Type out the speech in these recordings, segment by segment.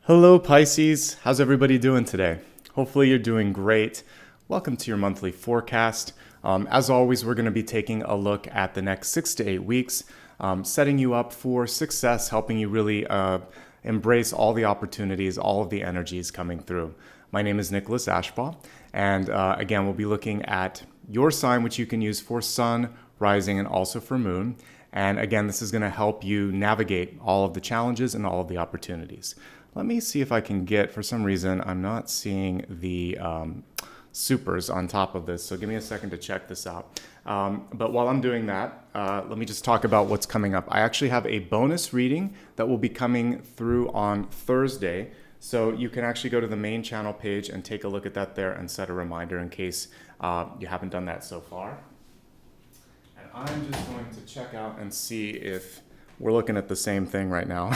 Hello Pisces, how's everybody doing today? Hopefully you're doing great. Welcome to your monthly forecast. As always, we're going to be taking a look at the next 6 to 8 weeks, setting you up for success, helping you really embrace all the opportunities, all of the energies coming through. My name is Nicholas Ashbaugh, and again, we'll be looking at your sign, which you can use for sun, rising, and also for moon. And again, this is going to help you navigate all of the challenges and all of the opportunities. Let me see if I can get, for some reason, I'm not seeing the supers on top of this, so give me a second to check this out. But while I'm doing that, let me just talk about what's coming up. I actually have a bonus reading that will be coming through on Thursday, so you can actually go to the main channel page and take a look at that there and set a reminder in case you haven't done that so far. And I'm just going to check out and see if we're looking at the same thing right now.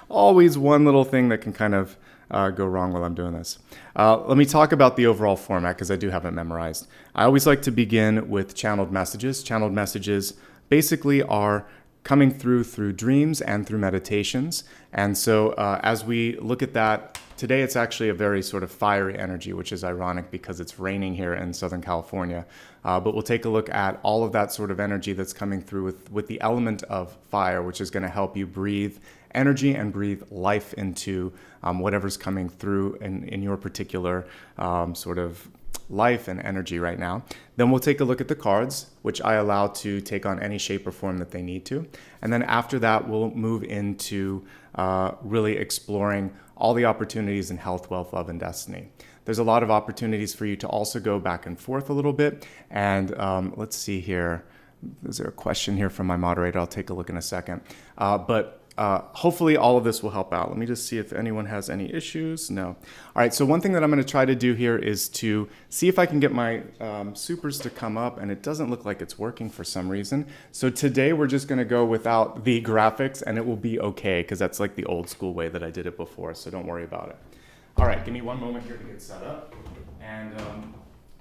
Always one little thing that can kind of go wrong while I'm doing this. Let me talk about the overall format because I do have it memorized. I always like to begin with channeled messages. Channeled messages basically are coming through dreams and through meditations. And so as we look at that, today it's actually a very sort of fiery energy, which is ironic because it's raining here in Southern California. But we'll take a look at all of that sort of energy that's coming through with the element of fire, which is going to help you breathe energy and breathe life into whatever's coming through in your particular sort of life and energy right now. Then we'll take a look at the cards, which I allow to take on any shape or form that they need to. And then after that, we'll move into really exploring all the opportunities in health, wealth, love, and destiny. There's a lot of opportunities for you to also go back and forth a little bit. And let's see here. Is there a question here from my moderator? I'll take a look in a second. But hopefully all of this will help out. Let me just see if anyone has any issues. No. All right, so one thing that I'm going to try to do here is to see if I can get my supers to come up, and it doesn't look like it's working for some reason. So today we're just going to go without the graphics, and it will be okay, because that's like the old school way that I did it before, so don't worry about it. All right, give me one moment here to get set up. And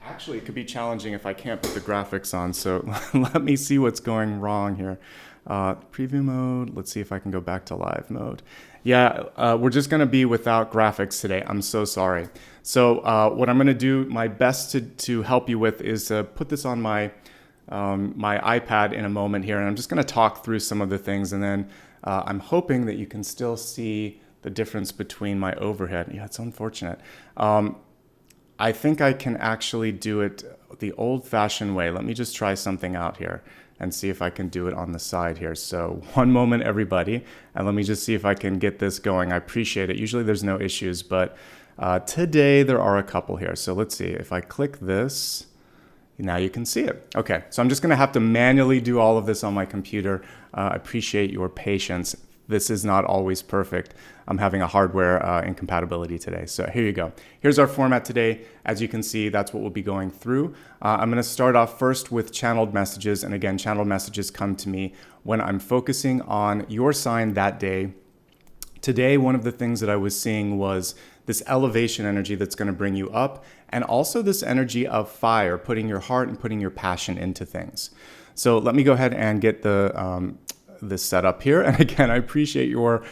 actually, it could be challenging if I can't put the graphics on, so let me see what's going wrong here. Preview mode, let's see if I can go back to live mode. Yeah, we're just going to be without graphics today. I'm so sorry. So what I'm going to do my best to help you with is put this on my iPad in a moment here, and I'm just going to talk through some of the things, and then I'm hoping that you can still see the difference between my overhead. Yeah, it's unfortunate. I think I can actually do it the old-fashioned way. Let me just try something out here and see if I can do it on the side here. So one moment, everybody, and let me just see if I can get this going. I appreciate it. Usually there's no issues, but today there are a couple here. So let's see. If I click this, now you can see it. Okay, so I'm just going to have to manually do all of this on my computer. I appreciate your patience. This is not always perfect. I'm having a hardware incompatibility today. So here you go. Here's our format today. As you can see, that's what we'll be going through. I'm going to start off first with channeled messages. And again, channeled messages come to me when I'm focusing on your sign that day. Today, one of the things that I was seeing was this elevation energy that's going to bring you up, and also this energy of fire, putting your heart and putting your passion into things. So let me go ahead and get this set up here. And again, I appreciate your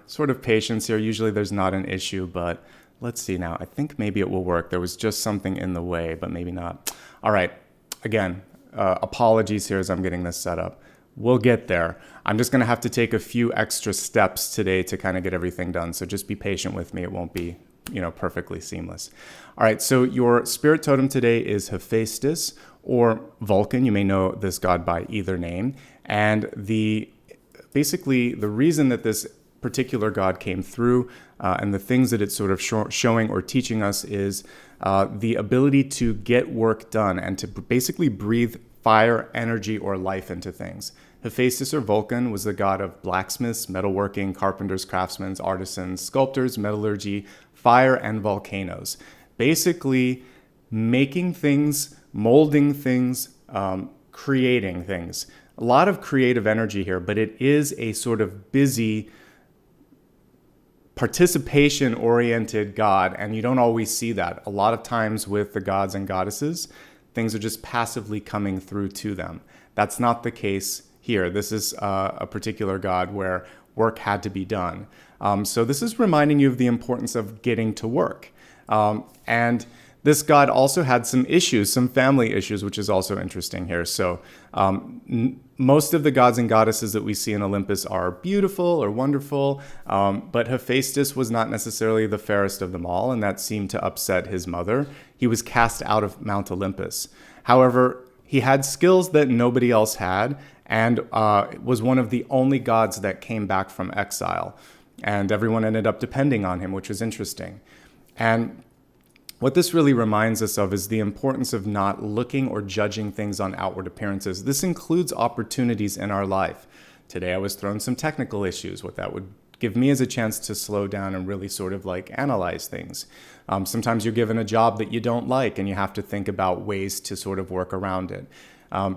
sort of patience here. Usually there's not an issue, but let's see now. I think maybe it will work. There was just something in the way, but maybe not. All right. Again, apologies here as I'm getting this set up. We'll get there. I'm just going to have to take a few extra steps today to kind of get everything done. So just be patient with me. It won't be, perfectly seamless. All right. So your spirit totem today is Hephaestus or Vulcan. You may know this god by either name. And basically the reason that this particular god came through and the things that it's sort of showing or teaching us is the ability to get work done and to basically breathe fire, energy, or life into things. Hephaestus or Vulcan was the god of blacksmiths, metalworking, carpenters, craftsmen, artisans, sculptors, metallurgy, fire, and volcanoes. Basically making things, molding things, creating things. A lot of creative energy here, but it is a sort of busy, participation-oriented god, and you don't always see that. A lot of times with the gods and goddesses, things are just passively coming through to them. That's not the case here. This is a particular god where work had to be done. So this is reminding you of the importance of getting to work. And this god also had some issues, some family issues, which is also interesting here. So most of the gods and goddesses that we see in Olympus are beautiful or wonderful, but Hephaestus was not necessarily the fairest of them all, and that seemed to upset his mother. He was cast out of Mount Olympus. However, he had skills that nobody else had, and was one of the only gods that came back from exile. And everyone ended up depending on him, which was interesting. And what this really reminds us of is the importance of not looking or judging things on outward appearances. This includes opportunities in our life. Today I was thrown some technical issues. What that would give me is a chance to slow down and really sort of like analyze things. Sometimes you're given a job that you don't like and you have to think about ways to sort of work around it.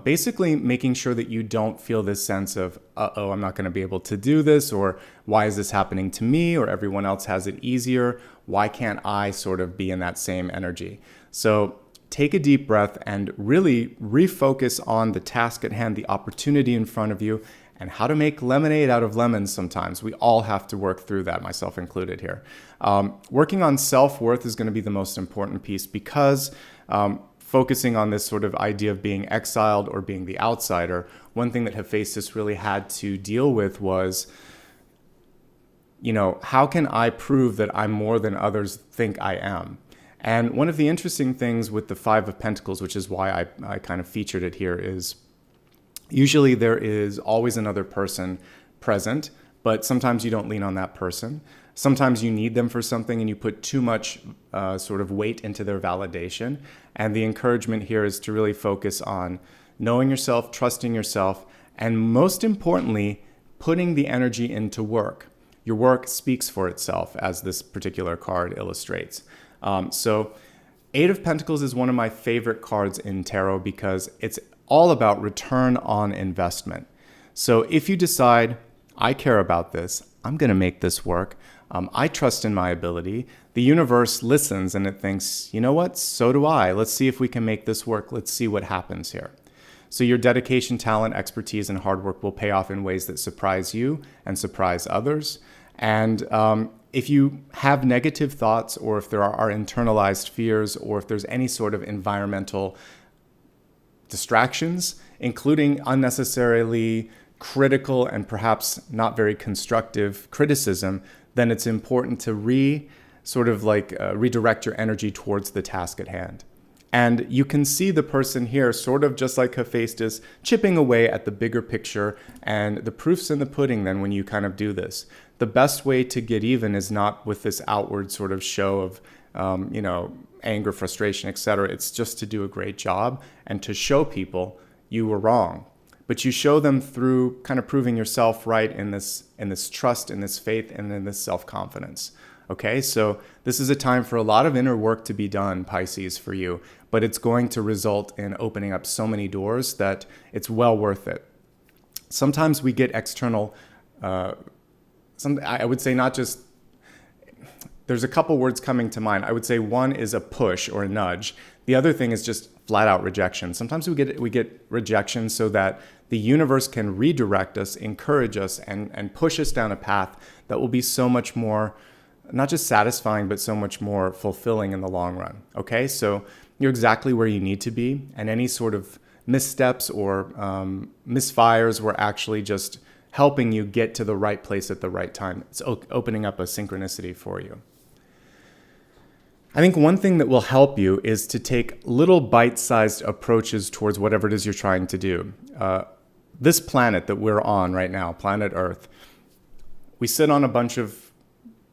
Basically making sure that you don't feel this sense of, uh-oh, I'm not going to be able to do this, or why is this happening to me, or everyone else has it easier. Why can't I sort of be in that same energy? So take a deep breath and really refocus on the task at hand, the opportunity in front of you, and how to make lemonade out of lemons sometimes. We all have to work through that, myself included here. Working on self-worth is going to be the most important piece, because focusing on this sort of idea of being exiled or being the outsider, one thing that Hephaestus really had to deal with was, how can I prove that I'm more than others think I am? And one of the interesting things with the Five of Pentacles, which is why I kind of featured it here, is usually there is always another person present, but sometimes you don't lean on that person. Sometimes you need them for something and you put too much sort of weight into their validation. And the encouragement here is to really focus on knowing yourself, trusting yourself, and most importantly, putting the energy into work. Your work speaks for itself, as this particular card illustrates. So Eight of Pentacles is one of my favorite cards in tarot because it's all about return on investment. So if you decide, I care about this, I'm going to make this work, I trust in my ability, the universe listens and it thinks, you know what, so do I. Let's see if we can make this work. Let's see what happens here. So your dedication, talent, expertise, and hard work will pay off in ways that surprise you and surprise others. And if you have negative thoughts, or if there are internalized fears, or if there's any sort of environmental distractions, including unnecessarily critical and perhaps not very constructive criticism, then it's important to redirect your energy towards the task at hand. And you can see the person here sort of just like Hephaestus chipping away at the bigger picture, and the proof's in the pudding then when you kind of do this. The best way to get even is not with this outward sort of show of anger, frustration, etc. It's just to do a great job and to show people you were wrong. But you show them through kind of proving yourself right in this trust, in this faith, and in this self-confidence. Okay, so this is a time for a lot of inner work to be done, Pisces, for you, but it's going to result in opening up so many doors that it's well worth it. Sometimes we get external, I would say not just, there's a couple words coming to mind. I would say one is a push or a nudge. The other thing is just flat out rejection. Sometimes we get rejection so that the universe can redirect us, encourage us, and push us down a path that will be so much more, not just satisfying, but so much more fulfilling in the long run. Okay, so you're exactly where you need to be, and any sort of missteps or misfires were actually just helping you get to the right place at the right time. It's opening up a synchronicity for you. I think one thing that will help you is to take little bite-sized approaches towards whatever it is you're trying to do. This planet that we're on right now, planet Earth, we sit on a bunch of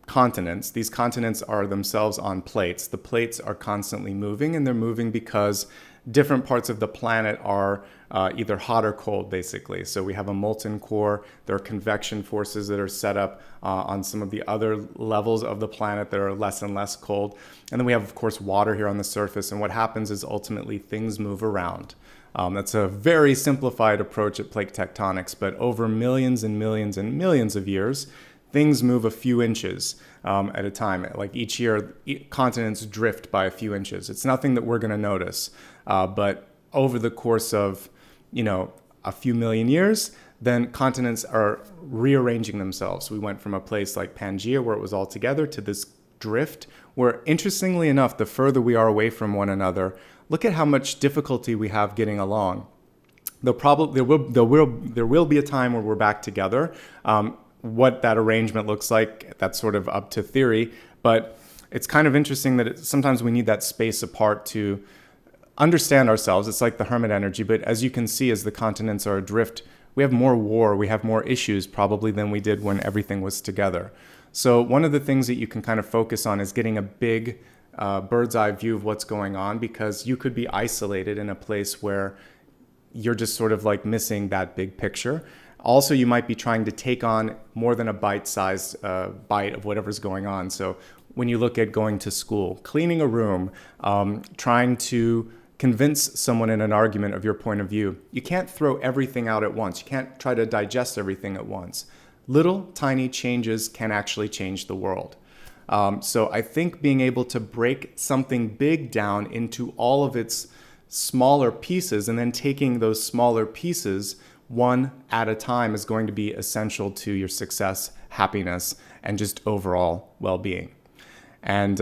continents. These continents are themselves on plates. The plates are constantly moving, and they're moving because different parts of the planet are either hot or cold, basically. So we have a molten core. There are convection forces that are set up on some of the other levels of the planet that are less and less cold. And then we have, of course, water here on the surface. And what happens is ultimately things move around. That's a very simplified approach at plate tectonics, but over millions and millions and millions of years, things move a few inches at a time. Like each year, continents drift by a few inches. It's nothing that we're going to notice. But over the course of, a few million years, then continents are rearranging themselves. We went from a place like Pangaea, where it was all together, to this drift, where, interestingly enough, the further we are away from one another, look at how much difficulty we have getting along. There will be a time where we're back together. What that arrangement looks like, that's sort of up to theory, but it's kind of interesting that sometimes we need that space apart to understand ourselves. It's like the hermit energy, but as you can see, as the continents are adrift, we have more war, we have more issues probably than we did when everything was together. So one of the things that you can kind of focus on is getting a big bird's eye view of what's going on, because you could be isolated in a place where you're just sort of like missing that big picture. Also, you might be trying to take on more than a bite-sized bite of whatever's going on. So when you look at going to school, cleaning a room, trying to convince someone in an argument of your point of view, you can't throw everything out at once. You can't try to digest everything at once. Little tiny changes can actually change the world. So I think being able to break something big down into all of its smaller pieces, and then taking those smaller pieces one at a time, is going to be essential to your success, happiness, and just overall well-being. And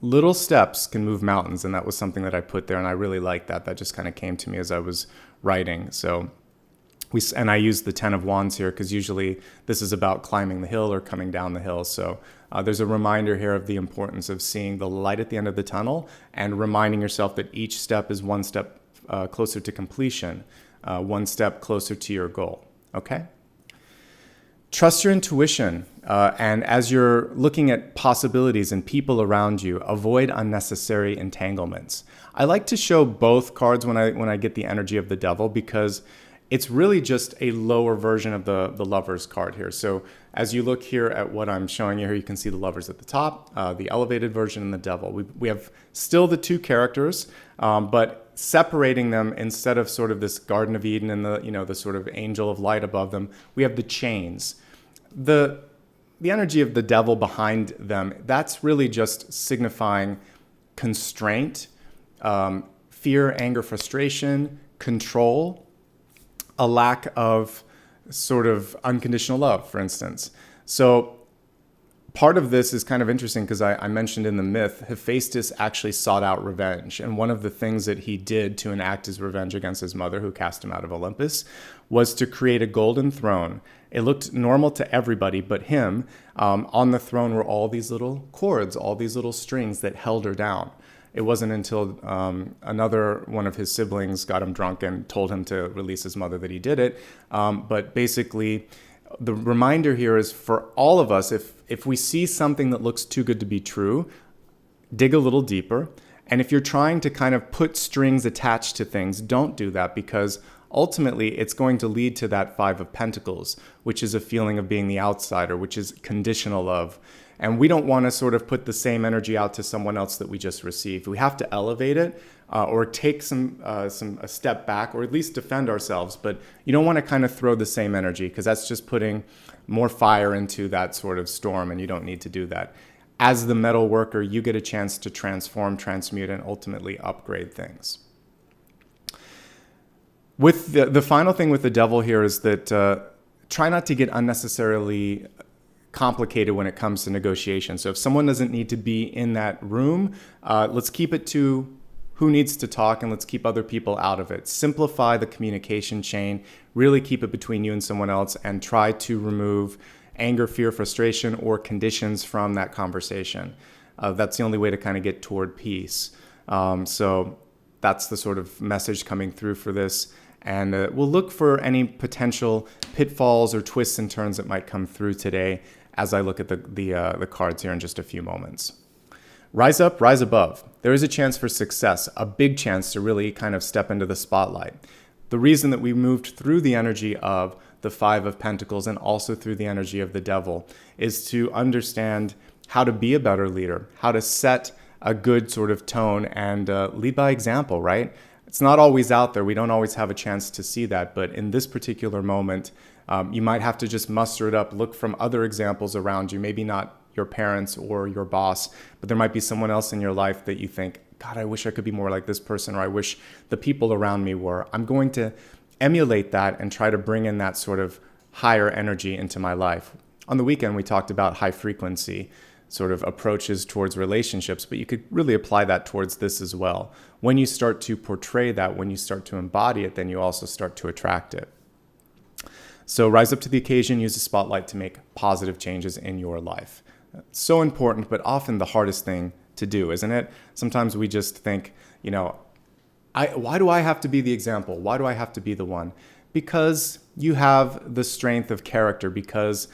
little steps can move mountains, and that was something that I put there, and I really liked that. That just kind of came to me as I was writing. So I used the 10 of Wands here because usually this is about climbing the hill or coming down the hill. So there's a reminder here of the importance of seeing the light at the end of the tunnel and reminding yourself that each step is one step closer to completion, one step closer to your goal. Okay? Trust your intuition, and as you're looking at possibilities and people around you, avoid unnecessary entanglements. I like to show both cards when I get the energy of the devil, because it's really just a lower version of the Lovers card here. So as you look here at what I'm showing you here, you can see the Lovers at the top, the elevated version, and the devil. We have still the two characters, but separating them, instead of sort of this Garden of Eden and the sort of angel of light above them, we have the chains. The energy of the devil behind them, that's really just signifying constraint, fear, anger, frustration, control, a lack of sort of unconditional love, for instance. So part of this is kind of interesting because I mentioned in the myth, Hephaestus actually sought out revenge. And one of the things that he did to enact his revenge against his mother, who cast him out of Olympus, was to create a golden throne. It looked normal to everybody but him. On the throne were all these little cords, all these little strings that held her down. It wasn't until another one of his siblings got him drunk and told him to release his mother that he did it. But basically, the reminder here is for all of us, if we see something that looks too good to be true, dig a little deeper. And if you're trying to kind of put strings attached to things, don't do that, because ultimately it's going to lead to that Five of Pentacles, which is a feeling of being the outsider, which is conditional love. And we don't want to sort of put the same energy out to someone else that we just received. We have to elevate it or take a step back, or at least defend ourselves. But you don't want to kind of throw the same energy, because that's just putting more fire into that sort of storm, and you don't need to do that. As the metal worker, you get a chance to transform, transmute, and ultimately upgrade things. With the final thing with the devil here is that try not to get unnecessarily complicated when it comes to negotiation. So if someone doesn't need to be in that room, let's keep it to who needs to talk, and let's keep other people out of it. Simplify the communication chain, really keep it between you and someone else, and try to remove anger, fear, frustration, or conditions from that conversation. That's the only way to kind of get toward peace. So that's the sort of message coming through for this. And we'll look for any potential pitfalls or twists and turns that might come through today as I look at the cards here in just a few moments. Rise up, rise above. There is a chance for success, a big chance to really kind of step into the spotlight. The reason that we moved through the energy of the Five of Pentacles and also through the energy of the devil is to understand how to be a better leader, how to set a good sort of tone and lead by example, right? It's not always out there. We don't always have a chance to see that. But in this particular moment, you might have to just muster it up, look from other examples around you, maybe not your parents or your boss, but there might be someone else in your life that you think, God, I wish I could be more like this person, or I wish the people around me were. I'm going to emulate that and try to bring in that sort of higher energy into my life. On the weekend, we talked about high frequency sort of approaches towards relationships, but you could really apply that towards this as well. When you start to portray that, when you start to embody it, then you also start to attract it. So rise up to the occasion, use the spotlight to make positive changes in your life. So important, but often the hardest thing to do, isn't it? Sometimes we just think, why do I have to be the example? Why do I have to be the one? Because you have the strength of character, because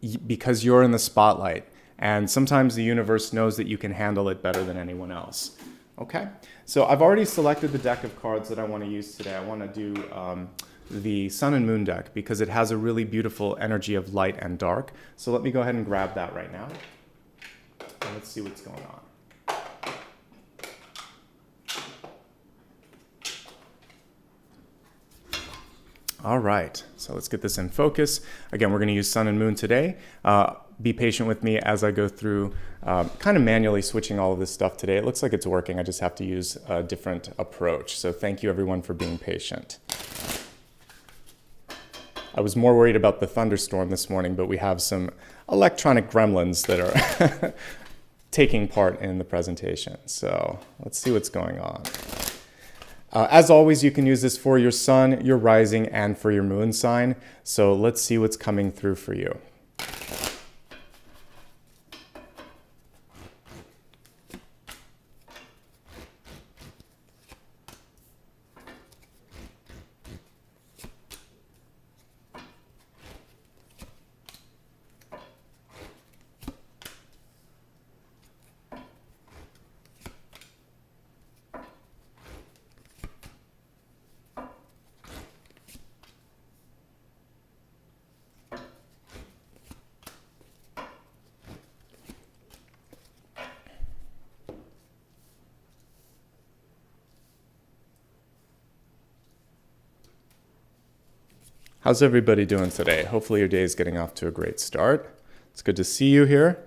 you're in the spotlight. And sometimes the universe knows that you can handle it better than anyone else. Okay? So I've already selected the deck of cards that I want to use today. I want to do the Sun and Moon deck because it has a really beautiful energy of light and dark. So let me go ahead and grab that right now. And let's see what's going on. All right, so let's get this in focus. Again, we're going to use Sun and Moon today. Be patient with me as I go through kind of manually switching all of this stuff today. It looks like it's working. I just have to use a different approach. So thank you everyone for being patient. I was more worried about the thunderstorm this morning, but we have some electronic gremlins that are taking part in the presentation. So let's see what's going on. As always, you can use this for your sun, your rising, and for your moon sign. So let's see what's coming through for you. How's everybody doing today? Hopefully your day is getting off to a great start. It's good to see you here.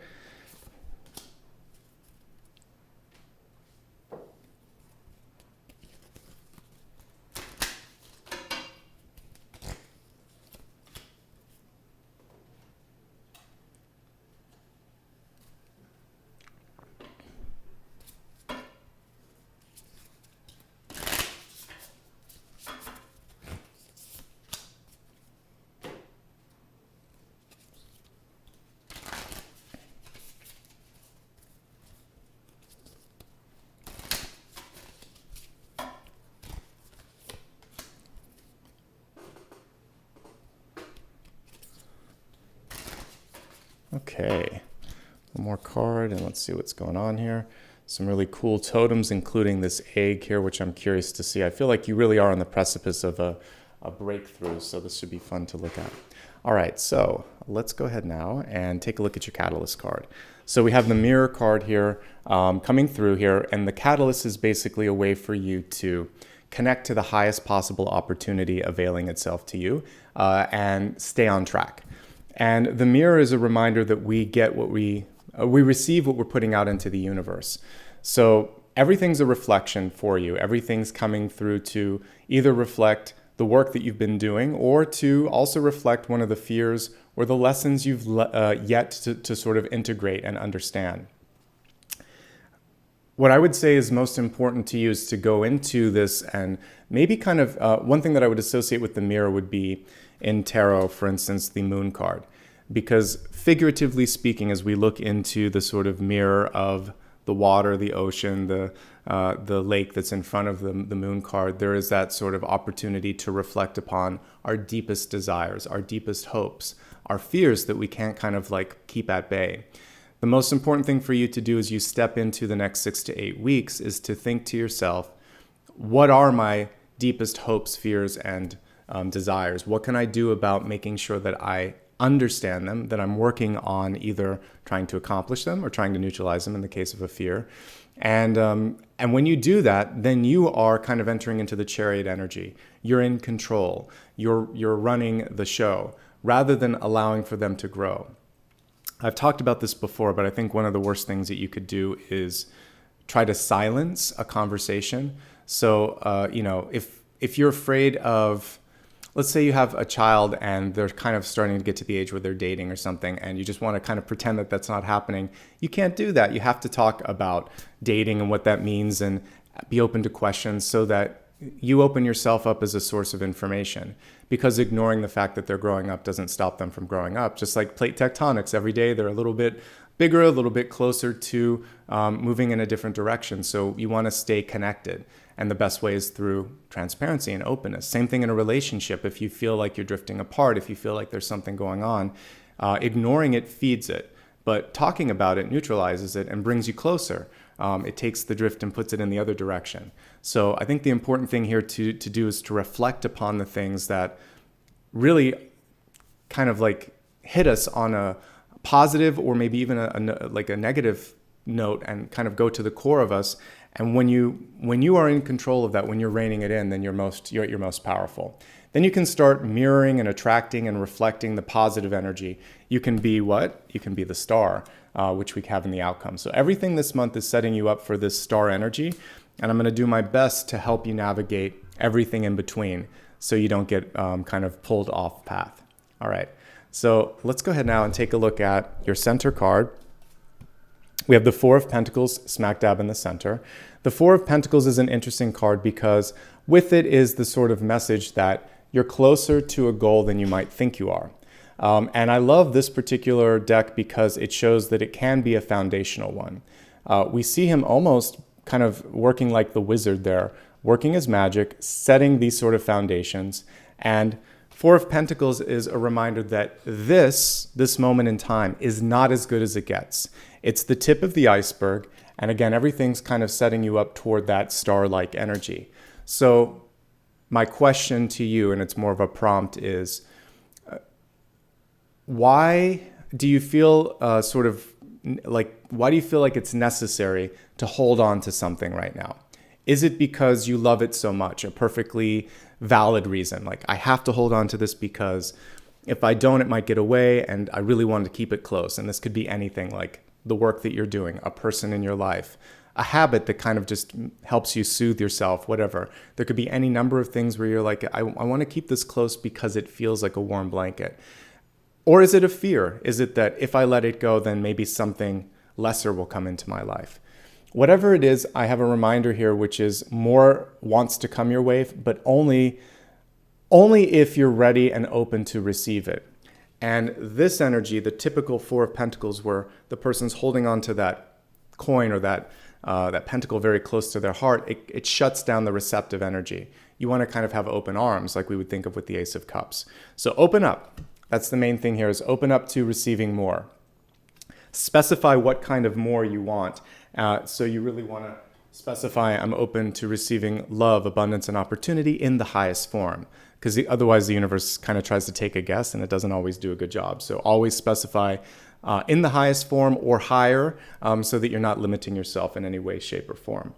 Okay, one more card and let's see what's going on here. Some really cool totems, including this egg here, which I'm curious to see. I feel like you really are on the precipice of a breakthrough, so this should be fun to look at. All right, so let's go ahead now and take a look at your catalyst card. So we have the mirror card here coming through here, and the catalyst is basically a way for you to connect to the highest possible opportunity availing itself to you and stay on track. And the mirror is a reminder that we get what we receive what we're putting out into the universe. So everything's a reflection for you. Everything's coming through to either reflect the work that you've been doing or to also reflect one of the fears or the lessons you've yet to sort of integrate and understand. What I would say is most important to you is to go into this and maybe kind of, one thing that I would associate with the mirror would be in tarot, for instance, the moon card. Because figuratively speaking, as we look into the sort of mirror of the water, the ocean, the lake that's in front of the moon card, there is that sort of opportunity to reflect upon our deepest desires, our deepest hopes, our fears that we can't kind of like keep at bay. The most important thing for you to do as you step into the next 6 to 8 weeks is to think to yourself, what are my deepest hopes, fears, and desires? What can I do about making sure that I understand them, that I'm working on either trying to accomplish them or trying to neutralize them in the case of a fear? And when you do that, then you are kind of entering into the chariot energy. You're in control. You're running the show rather than allowing for them to grow. I've talked about this before, but I think one of the worst things that you could do is try to silence a conversation. So, if you're afraid of let's say you have a child and they're kind of starting to get to the age where they're dating or something, and you just want to kind of pretend that that's not happening. You can't do that. You have to talk about dating and what that means and be open to questions so that you open yourself up as a source of information, because ignoring the fact that they're growing up doesn't stop them from growing up. Just like plate tectonics, every day they're a little bit bigger, a little bit closer to moving in a different direction. So you want to stay connected. And the best way is through transparency and openness. Same thing in a relationship. If you feel like you're drifting apart, if you feel like there's something going on, ignoring it feeds it. But talking about it neutralizes it and brings you closer. It takes the drift and puts it in the other direction. So I think the important thing here to do is to reflect upon the things that really kind of like hit us on a positive or maybe even a negative note, and kind of go to the core of us. And when you are in control of that, when you're reining it in, then you're at your most powerful. Then you can start mirroring and attracting and reflecting the positive energy. You can be what? You can be the star, which we have in the outcome. So everything this month is setting you up for this star energy. And I'm going to do my best to help you navigate everything in between so you don't get kind of pulled off path. All right. So let's go ahead now and take a look at your center card. We have the Four of Pentacles smack dab in the center. The Four of Pentacles is an interesting card because with it is the sort of message that you're closer to a goal than you might think you are. And I love this particular deck because it shows that it can be a foundational one. We see him almost kind of working like the wizard there, working his magic, setting these sort of foundations. And Four of Pentacles is a reminder that this moment in time is not as good as it gets. It's the tip of the iceberg. And again, everything's kind of setting you up toward that star-like energy. So my question to you, and it's more of a prompt, is why do you feel why do you feel like it's necessary to hold on to something right now? Is it because you love it so much? A perfectly valid reason. Like, I have to hold on to this because if I don't, it might get away, and I really wanted to keep it close. And this could be anything, like the work that you're doing, a person in your life, a habit that kind of just helps you soothe yourself, whatever. There could be any number of things where you're like, I want to keep this close because it feels like a warm blanket. Or is it a fear? Is it that if I let it go, then maybe something lesser will come into my life? Whatever it is, I have a reminder here, which is more wants to come your way, but only if you're ready and open to receive it. And this energy, the typical Four of Pentacles, where the person's holding on to that coin or that pentacle very close to their heart, it shuts down the receptive energy. You want to kind of have open arms, like we would think of with the Ace of Cups. So open up. That's the main thing here, is open up to receiving more. Specify what kind of more you want. So you really want to specify, I'm open to receiving love, abundance, and opportunity in the highest form. Because otherwise the universe kind of tries to take a guess, and it doesn't always do a good job. So always specify in the highest form or higher, so that you're not limiting yourself in any way, shape, or form.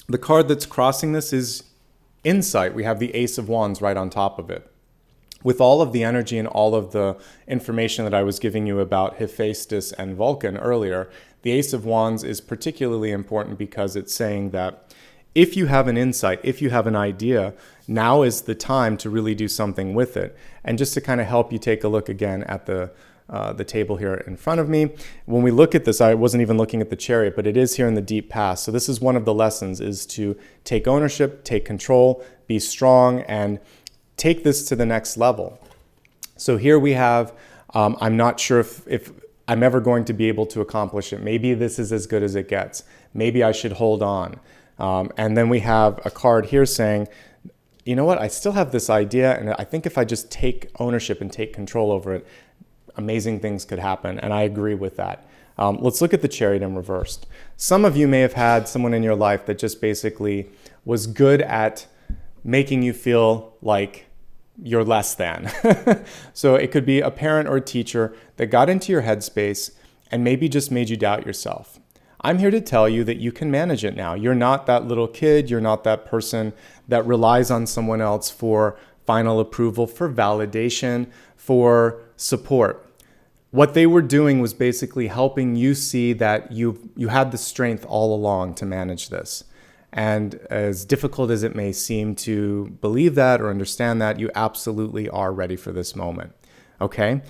The card that's crossing this is Insight. We have the Ace of Wands right on top of it. With all of the energy and all of the information that I was giving you about Hephaestus and Vulcan earlier, the Ace of Wands is particularly important because it's saying that if you have an insight, if you have an idea, now is the time to really do something with it. And just to kind of help you take a look again at the table here in front of me. When we look at this, I wasn't even looking at the Chariot, but it is here in the deep past. So this is one of the lessons, is to take ownership, take control, be strong, and take this to the next level. So here we have, I'm not sure if I'm ever going to be able to accomplish it. Maybe this is as good as it gets. Maybe I should hold on. And then we have a card here saying, you know what, I still have this idea, and I think if I just take ownership and take control over it, amazing things could happen. And I agree with that. Let's look at the Chariot in reversed. Some of you may have had someone in your life that just basically was good at making you feel like you're less than. So it could be a parent or a teacher that got into your headspace and maybe just made you doubt yourself. I'm here to tell you that you can manage it now. You're not that little kid. You're not that person that relies on someone else for final approval, for validation, for support. What they were doing was basically helping you see that you had the strength all along to manage this. And as difficult as it may seem to believe that or understand that, you absolutely are ready for this moment. Okay?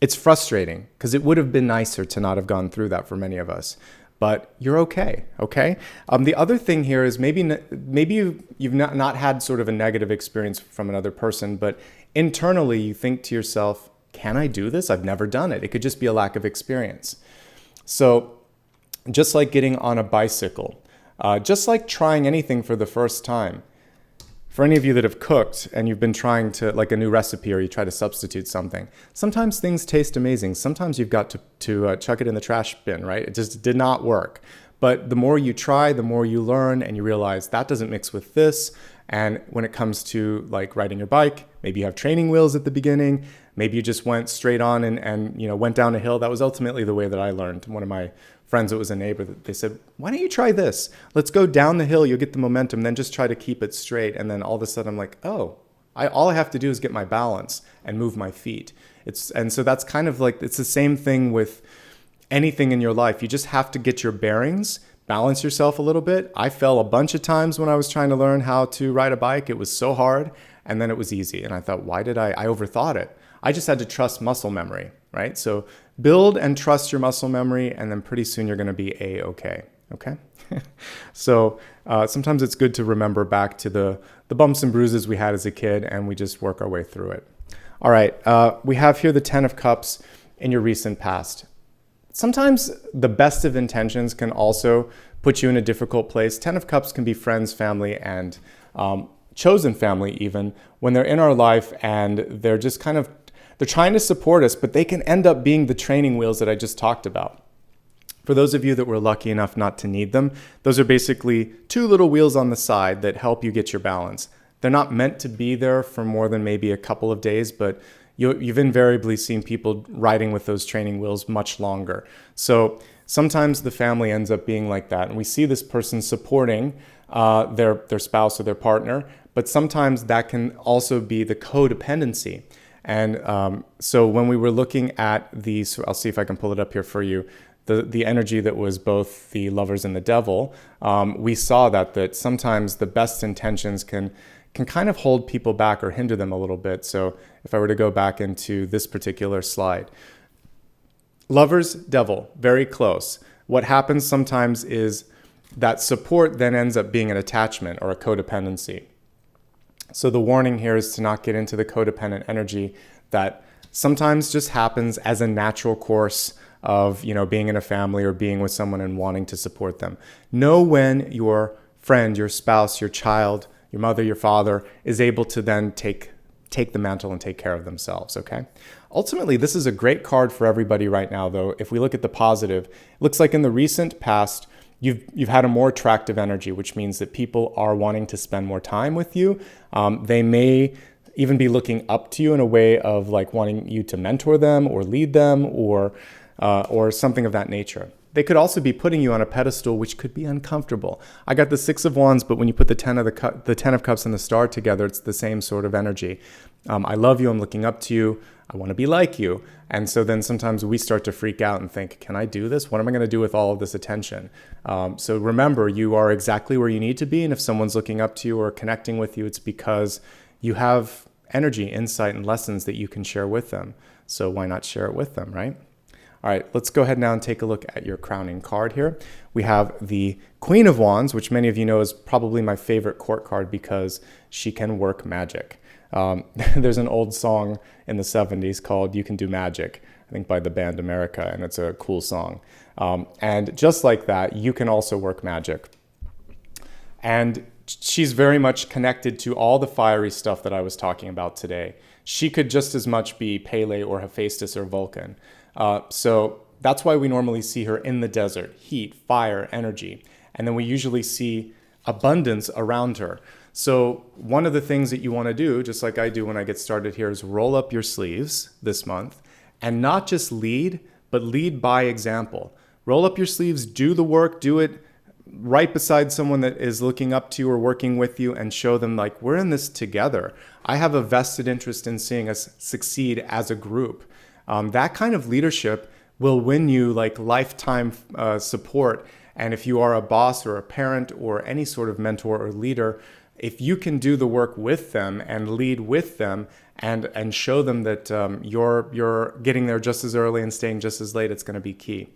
It's frustrating because it would have been nicer to not have gone through that for many of us. But you're okay, okay? The other thing here is maybe you've not had sort of a negative experience from another person, but internally you think to yourself, can I do this? I've never done it. It could just be a lack of experience. So just like getting on a bicycle, just like trying anything for the first time. For any of you that have cooked and you've been trying to, like a new recipe, or you try to substitute something, sometimes things taste amazing. Sometimes you've got to chuck it in the trash bin, right? It just did not work. But the more you try, the more you learn, and you realize that doesn't mix with this. And when it comes to like riding your bike, maybe you have training wheels at the beginning. Maybe you just went straight on and went down a hill. That was ultimately the way that I learned. One of my friends that was a neighbor, they said, why don't you try this? Let's go down the hill. You'll get the momentum. Then just try to keep it straight. And then all of a sudden I'm like, oh, all I have to do is get my balance and move my feet. And so that's kind of like, it's the same thing with anything in your life. You just have to get your bearings, balance yourself a little bit. I fell a bunch of times when I was trying to learn how to ride a bike. It was so hard. And then it was easy. And I thought, why did I overthought it? I just had to trust muscle memory, right? So build and trust your muscle memory, and then pretty soon you're going to be A-okay, okay? So sometimes it's good to remember back to the bumps and bruises we had as a kid, and we just work our way through it. All right, we have here the 10 of Cups in your recent past. Sometimes the best of intentions can also put you in a difficult place. 10 of Cups can be friends, family, and chosen family even, when they're in our life and they're just kind of, they're trying to support us, but they can end up being the training wheels that I just talked about. For those of you that were lucky enough not to need them, those are basically two little wheels on the side that help you get your balance. They're not meant to be there for more than maybe a couple of days, but you've invariably seen people riding with those training wheels much longer. So sometimes the family ends up being like that, and we see this person supporting their spouse or their partner, but sometimes that can also be the codependency. And so when we were looking at these, I'll see if I can pull it up here for you, the energy that was both the lovers and the devil, we saw that sometimes the best intentions can kind of hold people back or hinder them a little bit. So if I were to go back into this particular slide, lovers, devil, very close. What happens sometimes is that support then ends up being an attachment or a codependency. So the warning here is to not get into the codependent energy that sometimes just happens as a natural course of, being in a family or being with someone and wanting to support them. Know when your friend, your spouse, your child, your mother, your father is able to then take the mantle and take care of themselves, okay? Ultimately, this is a great card for everybody right now, though. If we look at the positive, it looks like in the recent past, you've had a more attractive energy, which means that people are wanting to spend more time with you. They may even be looking up to you in a way of like wanting you to mentor them or lead them or something of that nature. They could also be putting you on a pedestal, which could be uncomfortable. I got the 6 of Wands, but when you put the 10 of Cups and the Star together, it's the same sort of energy. I love you. I'm looking up to you. I want to be like you. And so then sometimes we start to freak out and think, can I do this? What am I going to do with all of this attention? So remember, you are exactly where you need to be. And if someone's looking up to you or connecting with you, it's because you have energy, insight, and lessons that you can share with them. So why not share it with them, right? All right, let's go ahead now and take a look at your crowning card here. We have the Queen of Wands, which many of you know is probably my favorite court card because she can work magic. There's an old song in the 70s called You Can Do Magic, I think by the band America, and it's a cool song. And just like that, you can also work magic. And she's very much connected to all the fiery stuff that I was talking about today. She could just as much be Pele or Hephaestus or Vulcan. So that's why we normally see her in the desert, heat, fire, energy. And then we usually see abundance around her. So one of the things that you want to do, just like I do when I get started here, is roll up your sleeves this month and not just lead, but lead by example. Roll up your sleeves, do the work, do it right beside someone that is looking up to you or working with you, and show them like, we're in this together. I have a vested interest in seeing us succeed as a group. That kind of leadership will win you like lifetime support And if you are a boss or a parent or any sort of mentor or leader, if you can do the work with them and lead with them and show them that you're getting there just as early and staying just as late, it's going to be key.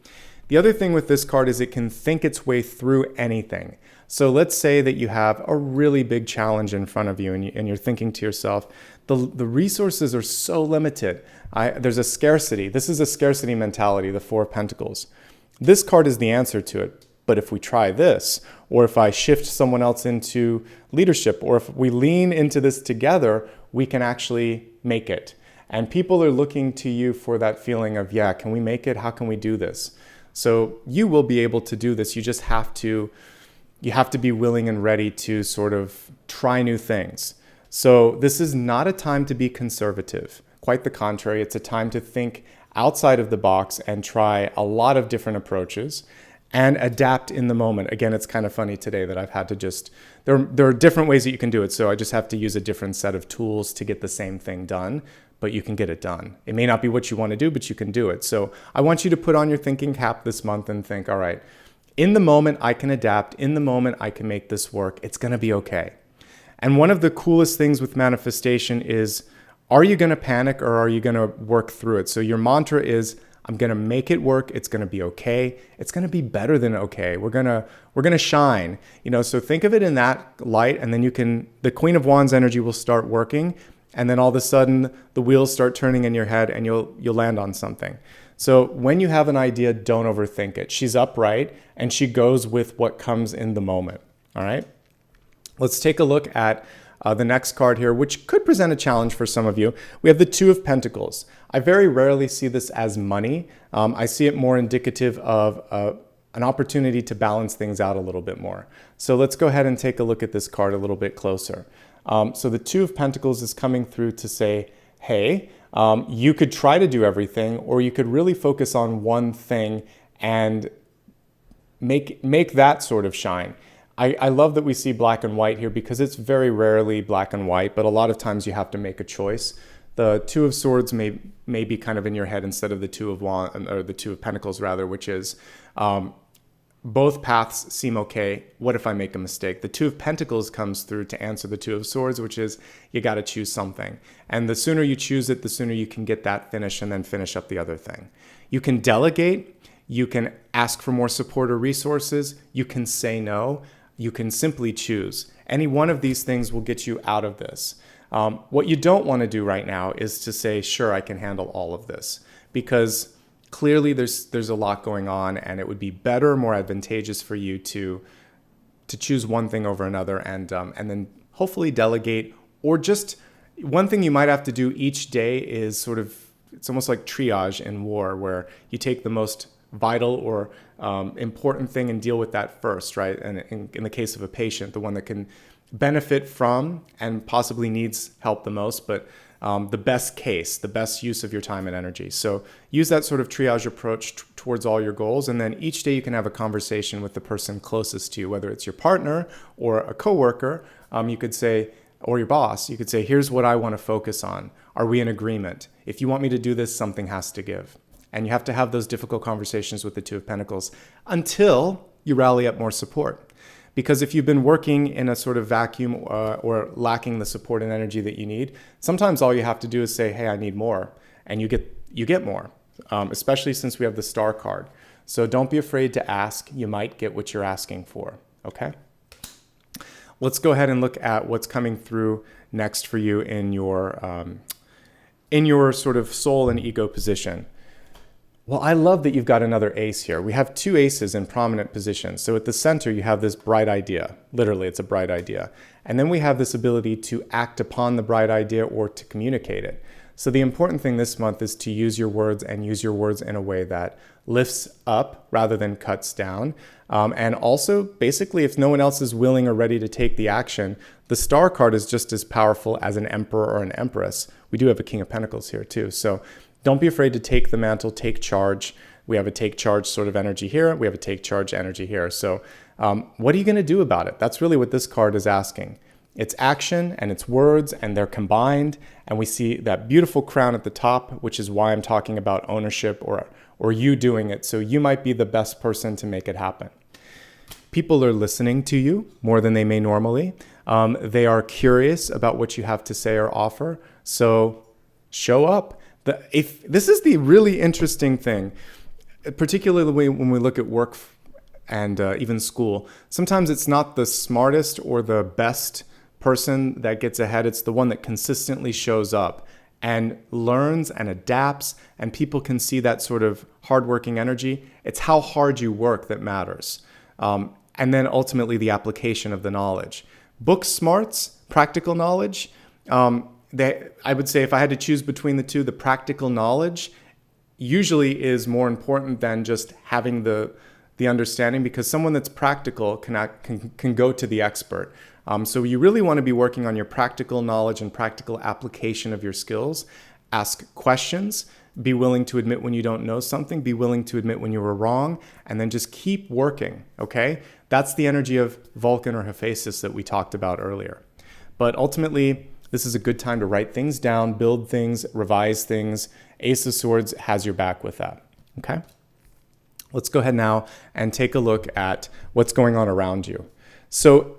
The other thing with this card is it can think its way through anything. So let's say that you have a really big challenge in front of you and you're thinking to yourself, the resources are so limited. There's a scarcity. This is a scarcity mentality, the Four of Pentacles. This card is the answer to it. But if we try this, or if I shift someone else into leadership, or if we lean into this together, we can actually make it. And people are looking to you for that feeling of, yeah, can we make it? How can we do this? So you will be able to do this. You just have to be willing and ready to sort of try new things. So this is not a time to be conservative. Quite the contrary, it's a time to think outside of the box and try a lot of different approaches and adapt in the moment. Again, it's kind of funny today that I've had to just, there are different ways that you can do it. So I just have to use a different set of tools to get the same thing done, but you can get it done. It may not be what you want to do, but you can do it. So I want you to put on your thinking cap this month and think, all right, in the moment I can adapt. In the moment I can make this work. It's going to be okay. And one of the coolest things with manifestation is, are you going to panic or are you going to work through it? So your mantra is, I'm going to make it work. It's going to be okay. It's going to be better than okay. We're going to shine. So think of it in that light, and then the Queen of Wands energy will start working, and then all of a sudden the wheels start turning in your head and you'll land on something. So when you have an idea, don't overthink it. She's upright and she goes with what comes in the moment. All right. Let's take a look at the next card here, which could present a challenge for some of you. We have the Two of Pentacles. I very rarely see this as money. I see it more indicative of an opportunity to balance things out a little bit more. So let's go ahead and take a look at this card a little bit closer. So the Two of Pentacles is coming through to say, hey, you could try to do everything, or you could really focus on one thing and make that sort of shine. I love that we see black and white here because it's very rarely black and white, but a lot of times you have to make a choice. The Two of Swords may be kind of in your head instead of the Two of Wands, or the Two of Pentacles rather, which is both paths seem okay. What if I make a mistake? The Two of Pentacles comes through to answer the Two of Swords, which is you got to choose something. And the sooner you choose it, the sooner you can get that finish and then finish up the other thing. You can delegate. You can ask for more support or resources. You can say no. You can simply choose. Any one of these things will get you out of this. What you don't want to do right now is to say, sure, I can handle all of this, because clearly there's a lot going on, and it would be better, more advantageous for you to choose one thing over another, and then hopefully delegate. Or just one thing you might have to do each day is sort of, it's almost like triage in war, where you take the most vital or important thing and deal with that first, right? And in the case of a patient, the one that can benefit from and possibly needs help the most, but the best case, the best use of your time and energy. So use that sort of triage approach towards all your goals. And then each day you can have a conversation with the person closest to you, whether it's your partner or a coworker. You could say, or your boss, you could say, here's what I want to focus on. Are we in agreement? If you want me to do this, something has to give. And you have to have those difficult conversations with the Two of Pentacles until you rally up more support. Because if you've been working in a sort of vacuum or lacking the support and energy that you need, sometimes all you have to do is say, hey, I need more. And you get more, especially since we have the Star card. So don't be afraid to ask. You might get what you're asking for, okay? Let's go ahead and look at what's coming through next for you in your sort of soul and ego position. Well, I love that you've got another ace here. We have two aces in prominent positions. So at the center, you have this bright idea. Literally, it's a bright idea. And then we have this ability to act upon the bright idea or to communicate it. So the important thing this month is to use your words, and use your words in a way that lifts up rather than cuts down. And also, basically, if no one else is willing or ready to take the action, the Star card is just as powerful as an emperor or an empress. We do have a King of Pentacles here too. So don't be afraid to take the mantle, take charge. We have a take charge sort of energy here. We have a take charge energy here. So what are you going to do about it? That's really what this card is asking. It's action and it's words, and they're combined. And we see that beautiful crown at the top, which is why I'm talking about ownership or you doing it. So you might be the best person to make it happen. People are listening to you more than they may normally. They are curious about what you have to say or offer. So show up. If this is the really interesting thing, particularly when we look at work and even school. Sometimes it's not the smartest or the best person that gets ahead. It's the one that consistently shows up and learns and adapts, and people can see that sort of hardworking energy. It's how hard you work that matters. And then ultimately the application of the knowledge. Book smarts, practical knowledge. I would say if I had to choose between the two, the practical knowledge usually is more important than just having the understanding, because someone that's practical can go to the expert. So you really want to be working on your practical knowledge and practical application of your skills. Ask questions, be willing to admit when you don't know something, be willing to admit when you were wrong, and then just keep working, okay? That's the energy of Vulcan or Hephaestus that we talked about earlier. But ultimately, this is a good time to write things down, build things, revise things. Ace of Swords has your back with that, okay? Let's go ahead now and take a look at what's going on around you. So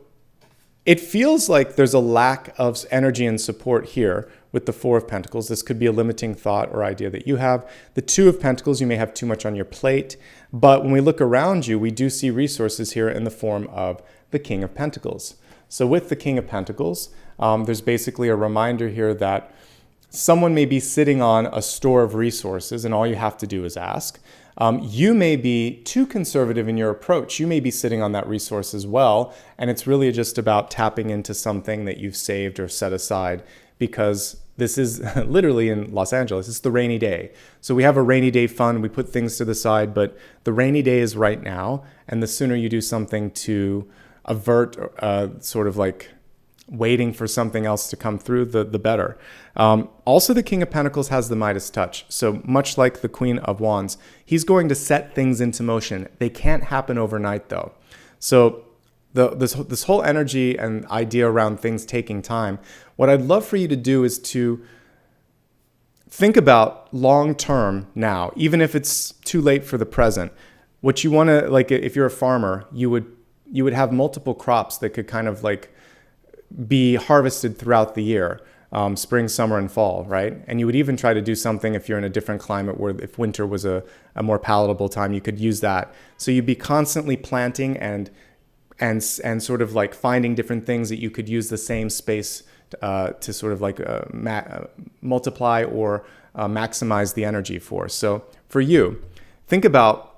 it feels like there's a lack of energy and support here with the Four of Pentacles. This could be a limiting thought or idea that you have. The Two of Pentacles, you may have too much on your plate. But when we look around you, we do see resources here in the form of the King of Pentacles. So with the King of Pentacles, there's basically a reminder here that someone may be sitting on a store of resources, and all you have to do is ask. You may be too conservative in your approach. You may be sitting on that resource as well, and it's really just about tapping into something that you've saved or set aside, because this is literally in Los Angeles. It's the rainy day. So we have a rainy day fund. We put things to the side, but the rainy day is right now, and the sooner you do something to avert sort of like waiting for something else to come through, the better. Also, the King of Pentacles has the Midas touch. So much like the Queen of Wands, he's going to set things into motion. They can't happen overnight, though. So this whole energy and idea around things taking time, what I'd love for you to do is to think about long term now, even if it's too late for the present. What you want to, like, if you're a farmer, you would have multiple crops that could kind of like be harvested throughout the year, spring, summer, and fall, right? And you would even try to do something if you're in a different climate, where if winter was a more palatable time, you could use that. So you'd be constantly planting and sort of like finding different things that you could use the same space to sort of like multiply or maximize the energy for. So for you, think about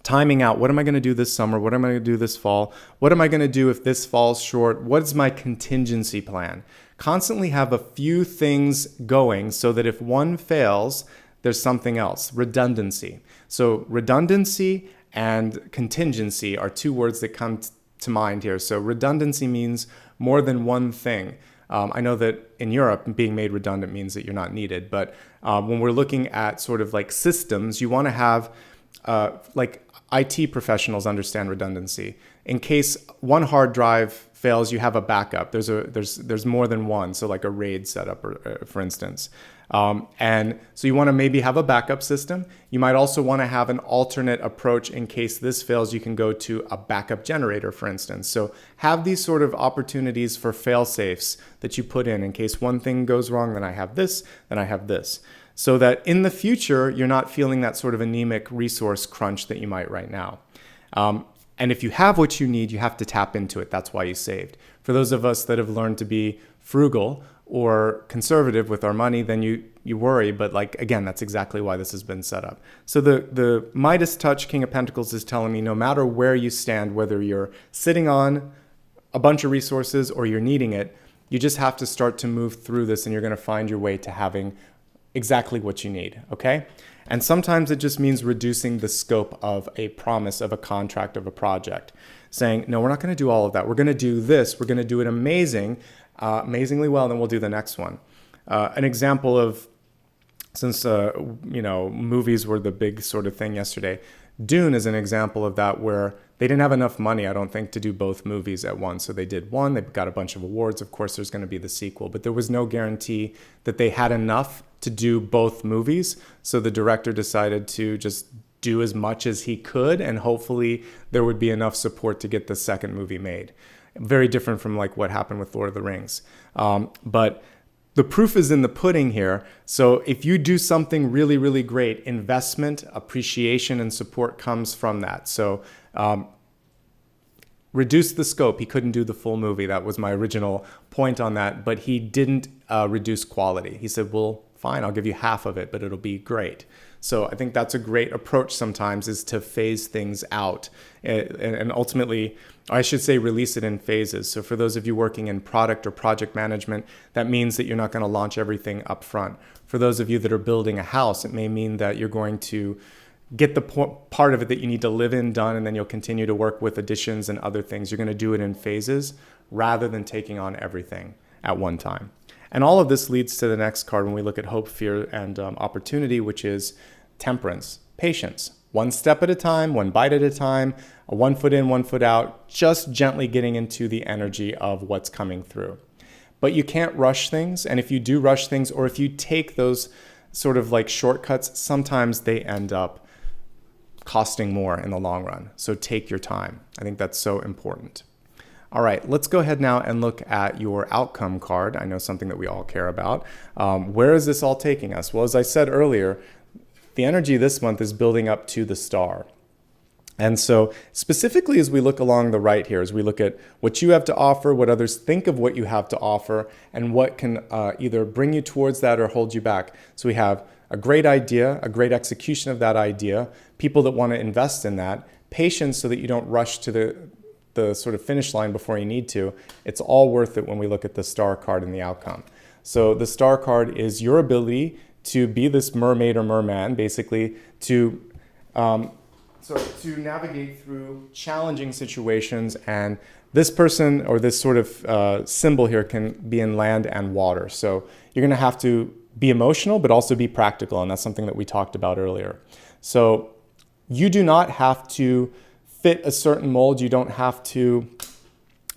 timing out. What am I going to do this summer? What am I going to do this fall? What am I going to do if this falls short? What is my contingency plan? Constantly have a few things going so that if one fails, there's something else. Redundancy. So redundancy and contingency are two words that come to mind here. So redundancy means more than one thing. I know that in Europe, being made redundant means that you're not needed. But when we're looking at sort of like systems, you want to have like IT professionals understand redundancy. In case one hard drive fails, you have a backup. There's more than one, so like a RAID setup, for instance. And so you want to maybe have a backup system. You might also want to have an alternate approach in case this fails. You can go to a backup generator, for instance. So have these sort of opportunities for fail safes that you put in case one thing goes wrong, then I have this, then I have this. So that in the future, you're not feeling that sort of anemic resource crunch that you might right now. And if you have what you need, you have to tap into it. That's why you saved. For those of us that have learned to be frugal or conservative with our money, then you worry. But like, again, that's exactly why this has been set up. So the Midas touch, King of Pentacles, is telling me no matter where you stand, whether you're sitting on a bunch of resources or you're needing it, you just have to start to move through this, and you're going to find your way to having exactly what you need, okay? And sometimes it just means reducing the scope of a promise, of a contract, of a project. Saying, no, we're not going to do all of that. We're going to do this. We're going to do it amazingly well, and then we'll do the next one. An example of, since, movies were the big sort of thing yesterday, Dune is an example of that, where they didn't have enough money, I don't think, to do both movies at once. So they did one, they got a bunch of awards. Of course, there's going to be the sequel, but there was no guarantee that they had enough to do both movies. So the director decided to just do as much as he could, and hopefully there would be enough support to get the second movie made. Very different from like what happened with Lord of the Rings. But the proof is in the pudding here. So if you do something really, really great, investment, appreciation, and support comes from that. So reduce the scope. He couldn't do the full movie. That was my original point on that. But he didn't reduce quality. He said, well, fine, I'll give you half of it, but it'll be great. So I think that's a great approach sometimes, is to phase things out and ultimately, I should say, release it in phases. So for those of you working in product or project management, that means that you're not going to launch everything up front. For those of you that are building a house, it may mean that you're going to get the part of it that you need to live in done, and then you'll continue to work with additions and other things. You're going to do it in phases rather than taking on everything at one time. And all of this leads to the next card when we look at hope, fear, and opportunity, which is temperance, patience. One step at a time, one bite at a time, a 1 foot in, 1 foot out, just gently getting into the energy of what's coming through. But you can't rush things. And if you do rush things, or if you take those sort of like shortcuts, sometimes they end up costing more in the long run. So take your time. I think that's so important. All right, let's go ahead now and look at your outcome card. I know something that we all care about. Where is this all taking us? Well, as I said earlier, the energy this month is building up to the star. And so specifically as we look along the right here, as we look at what you have to offer, what others think of what you have to offer, and what can either bring you towards that or hold you back. So we have a great idea, a great execution of that idea, people that want to invest in that, patience so that you don't rush to the sort of finish line before you need to. It's all worth it when we look at the star card and the outcome. So the star card is your ability to be this mermaid or merman, basically to navigate through challenging situations. And this person, or this sort of symbol here, can be in land and water. So you're going to have to be emotional, but also be practical. And that's something that we talked about earlier. So you do not have to fit a certain mold. You don't have to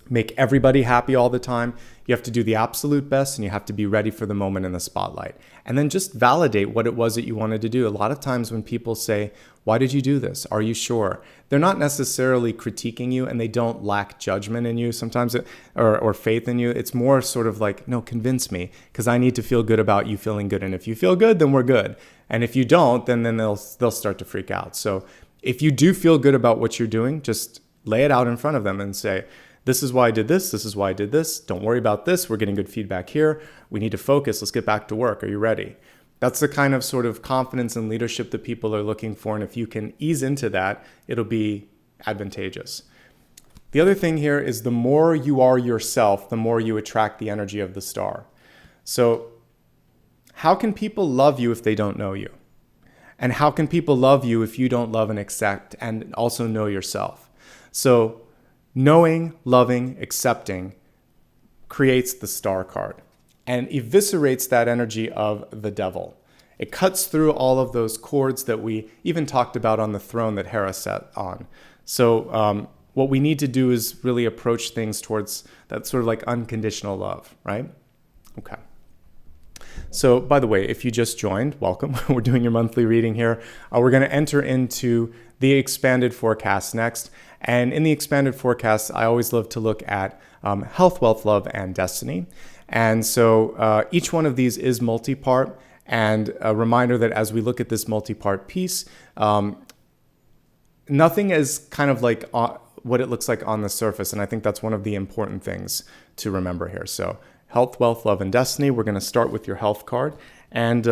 make everybody happy all the time. You have to do the absolute best, and you have to be ready for the moment in the spotlight. And then just validate what it was that you wanted to do. A lot of times when people say, why did you do this? Are you sure? They're not necessarily critiquing you, and they don't lack judgment in you sometimes, or faith in you. It's more sort of like, no, convince me, because I need to feel good about you feeling good. And if you feel good, then we're good. And if you don't, then they'll start to freak out. So if you do feel good about what you're doing, just lay it out in front of them and say, this is why I did this. This is why I did this. Don't worry about this. We're getting good feedback here. We need to focus. Let's get back to work. Are you ready? That's the kind of sort of confidence and leadership that people are looking for. And if you can ease into that, it'll be advantageous. The other thing here is the more you are yourself, the more you attract the energy of the star. So how can people love you if they don't know you? And how can people love you if you don't love and accept and also know yourself? So knowing, loving, accepting creates the star card and eviscerates that energy of the devil. It cuts through all of those cords that we even talked about on the throne that Hera sat on. So what we need to do is really approach things towards that sort of like unconditional love, right? Okay. So, by the way, if you just joined, welcome. We're doing your monthly reading here. We're going to enter into the expanded forecast next. And in the expanded forecast, I always love to look at health, wealth, love, and destiny. And so each one of these is multi-part. And a reminder that as we look at this multi-part piece, nothing is kind of like what it looks like on the surface. And I think that's one of the important things to remember here. So health, wealth, love, and destiny. We're going to start with your health card. And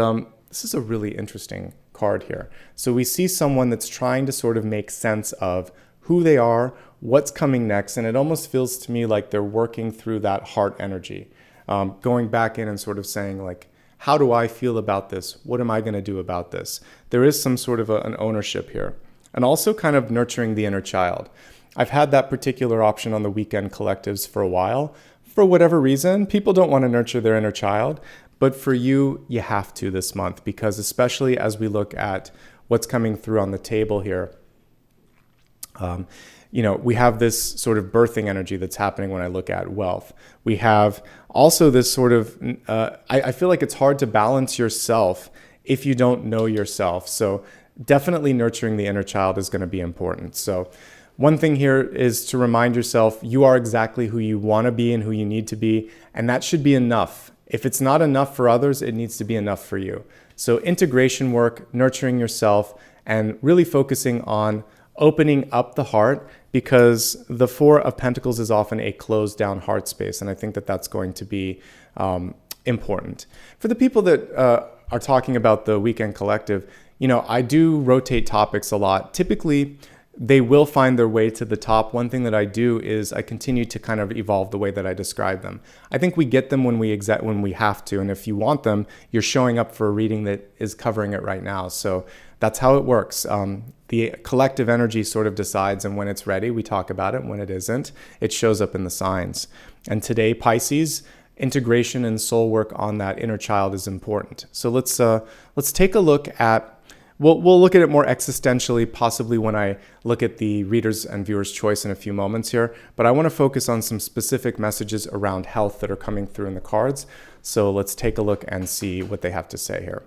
this is a really interesting card here. So we see someone that's trying to sort of make sense of who they are, what's coming next. And it almost feels to me like they're working through that heart energy, going back in and sort of saying like, how do I feel about this? What am I going to do about this? There is some sort of an ownership here. And also kind of nurturing the inner child. I've had that particular option on the weekend collectives for a while. For whatever reason, people don't want to nurture their inner child, but for you, you have to this month, because especially as we look at what's coming through on the table here, we have this sort of birthing energy that's happening when I look at wealth. We have also this sort of, I feel like it's hard to balance yourself if you don't know yourself. So definitely nurturing the inner child is going to be important. So one thing here is to remind yourself you are exactly who you want to be and who you need to be, and that should be enough. If it's not enough for others, it needs to be enough for you. So integration work, nurturing yourself, and really focusing on opening up the heart, because the Four of Pentacles is often a closed down heart space, and I think that that's going to be important. For the people that are talking about the Weekend Collective, I do rotate topics a lot. Typically, they will find their way to the top. One thing that I do is I continue to kind of evolve the way that I describe them. I think we get them when we have to, and if you want them, you're showing up for a reading that is covering it right now. So that's how it works. The collective energy sort of decides, and when it's ready, we talk about it. When it isn't, it shows up in the signs. And today, Pisces, integration and soul work on that inner child is important. So let's take a look at. We'll look at it more existentially, possibly when I look at the readers and viewers' choice in a few moments here. But I want to focus on some specific messages around health that are coming through in the cards. So let's take a look and see what they have to say here.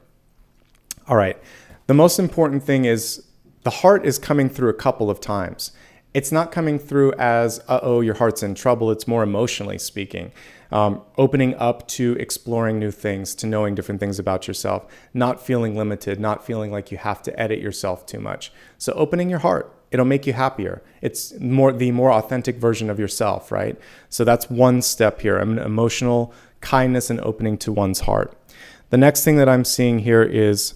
All right. The most important thing is the heart is coming through a couple of times. It's not coming through as, uh-oh, your heart's in trouble. It's more emotionally speaking. Opening up to exploring new things, to knowing different things about yourself, not feeling limited, not feeling like you have to edit yourself too much. So opening your heart, it'll make you happier. It's the more authentic version of yourself, right? So that's one step here, emotional kindness and opening to one's heart. The next thing that I'm seeing here is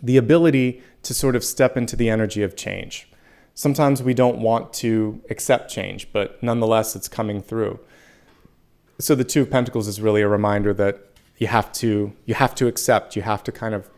the ability to sort of step into the energy of change. Sometimes we don't want to accept change, but nonetheless, it's coming through. So the Two of Pentacles is really a reminder that you have to accept, you have to kind of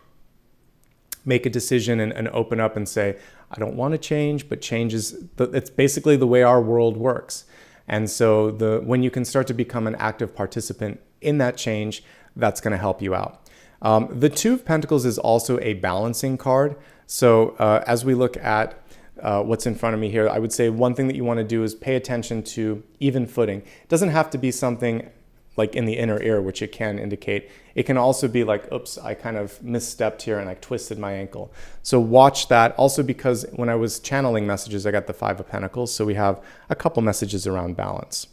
make a decision and open up and say, I don't want to change, but change it's basically the way our world works. And so when you can start to become an active participant in that change, that's going to help you out. The Two of Pentacles is also a balancing card. So as we look at what's in front of me here, I would say one thing that you want to do is pay attention to even footing. It doesn't have to be something like in the inner ear, which it can indicate. It can also be like, oops, I kind of misstepped here and I twisted my ankle. So watch that. Also, because when I was channeling messages, I got the Five of Pentacles. So we have a couple messages around balance.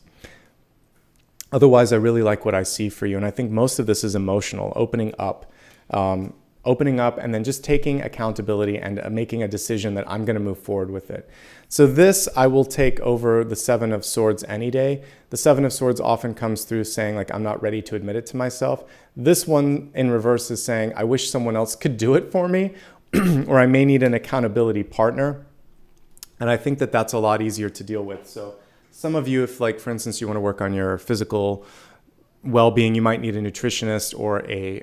Otherwise, I really like what I see for you. And I think most of this is emotional, opening up and then just taking accountability and making a decision that I'm going to move forward with it. So this I will take over the Seven of Swords any day. The Seven of Swords often comes through saying, like, I'm not ready to admit it to myself. This one in reverse is saying, I wish someone else could do it for me, or I may need an accountability partner. And I think that that's a lot easier to deal with. So some of you, if, like, for instance, you want to work on your physical well-being, you might need a nutritionist or a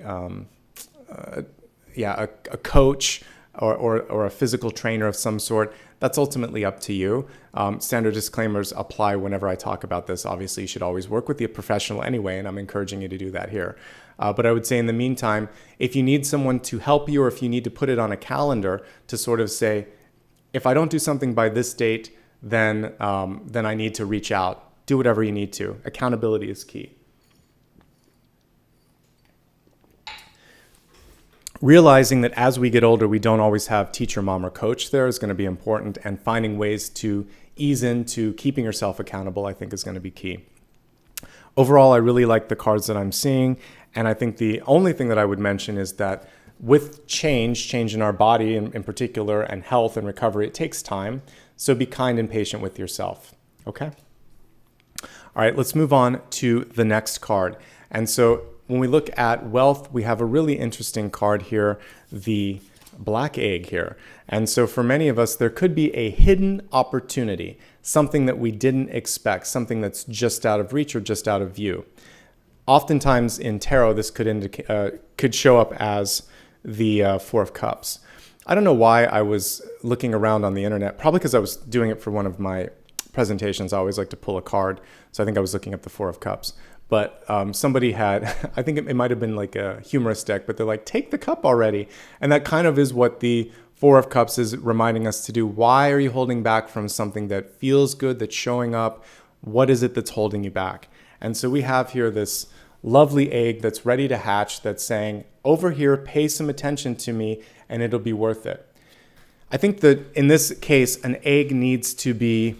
coach or a physical trainer of some sort. That's ultimately up to you. Standard disclaimers apply whenever I talk about this. Obviously, you should always work with a professional anyway, and I'm encouraging you to do that here. But I would say in the meantime, if you need someone to help you, or if you need to put it on a calendar to sort of say, if I don't do something by this date, then I need to reach out. Do whatever you need to. Accountability is key. Realizing that as we get older, we don't always have teacher, mom, or coach there is going to be important, and finding ways to ease into keeping yourself accountable, I think, is going to be key. Overall, I really like the cards that I'm seeing, and I think the only thing that I would mention is that with change in our body in particular, and health and recovery, it takes time, so be kind and patient with yourself, okay? All right, let's move on to the next card. And so when we look at wealth, we have a really interesting card here, the Black Egg here. And so for many of us, there could be a hidden opportunity, something that we didn't expect, something that's just out of reach or just out of view. Oftentimes in tarot, this could show up as the Four of Cups. I don't know why I was looking around on the internet, probably because I was doing it for one of my presentations. I always like to pull a card. So I think I was looking up the Four of Cups. But somebody had, I think it might have been like a humorous deck, but they're like, take the cup already. And that kind of is what the Four of Cups is reminding us to do. Why are you holding back from something that feels good, that's showing up? What is it that's holding you back? And so we have here this lovely egg that's ready to hatch, that's saying, over here, pay some attention to me, and it'll be worth it. I think that in this case, an egg needs to be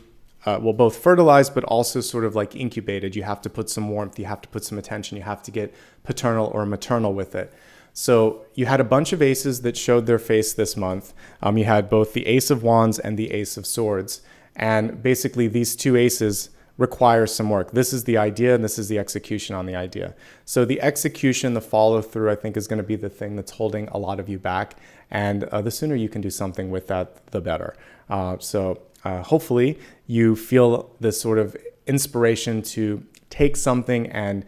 both fertilized, but also sort of like incubated. You have to put some warmth, you have to put some attention, you have to get paternal or maternal with it. So you had a bunch of aces that showed their face this month. You had both the Ace of Wands and the Ace of Swords. And basically these two aces require some work. This is the idea and this is the execution on the idea. So the execution, the follow through, I think is going to be the thing that's holding a lot of you back. And the sooner you can do something with that, the better. Hopefully you feel this sort of inspiration to take something and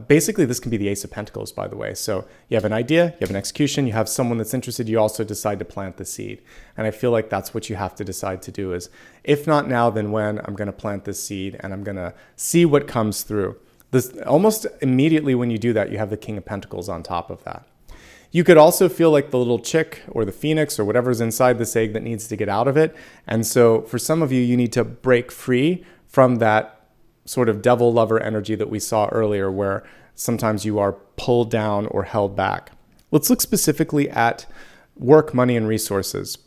basically this can be the Ace of Pentacles, by the way. So you have an idea, you have an execution, you have someone that's interested, you also decide to plant the seed. And I feel like that's what you have to decide to do is, if not now, then when, I'm going to plant this seed and I'm going to see what comes through. This almost immediately when you do that, you have the King of Pentacles on top of that. You could also feel like the little chick or the phoenix or whatever's inside this egg that needs to get out of it. And so for some of you, you need to break free from that sort of devil lover energy that we saw earlier, where sometimes you are pulled down or held back. Let's look specifically at work, money, and resources.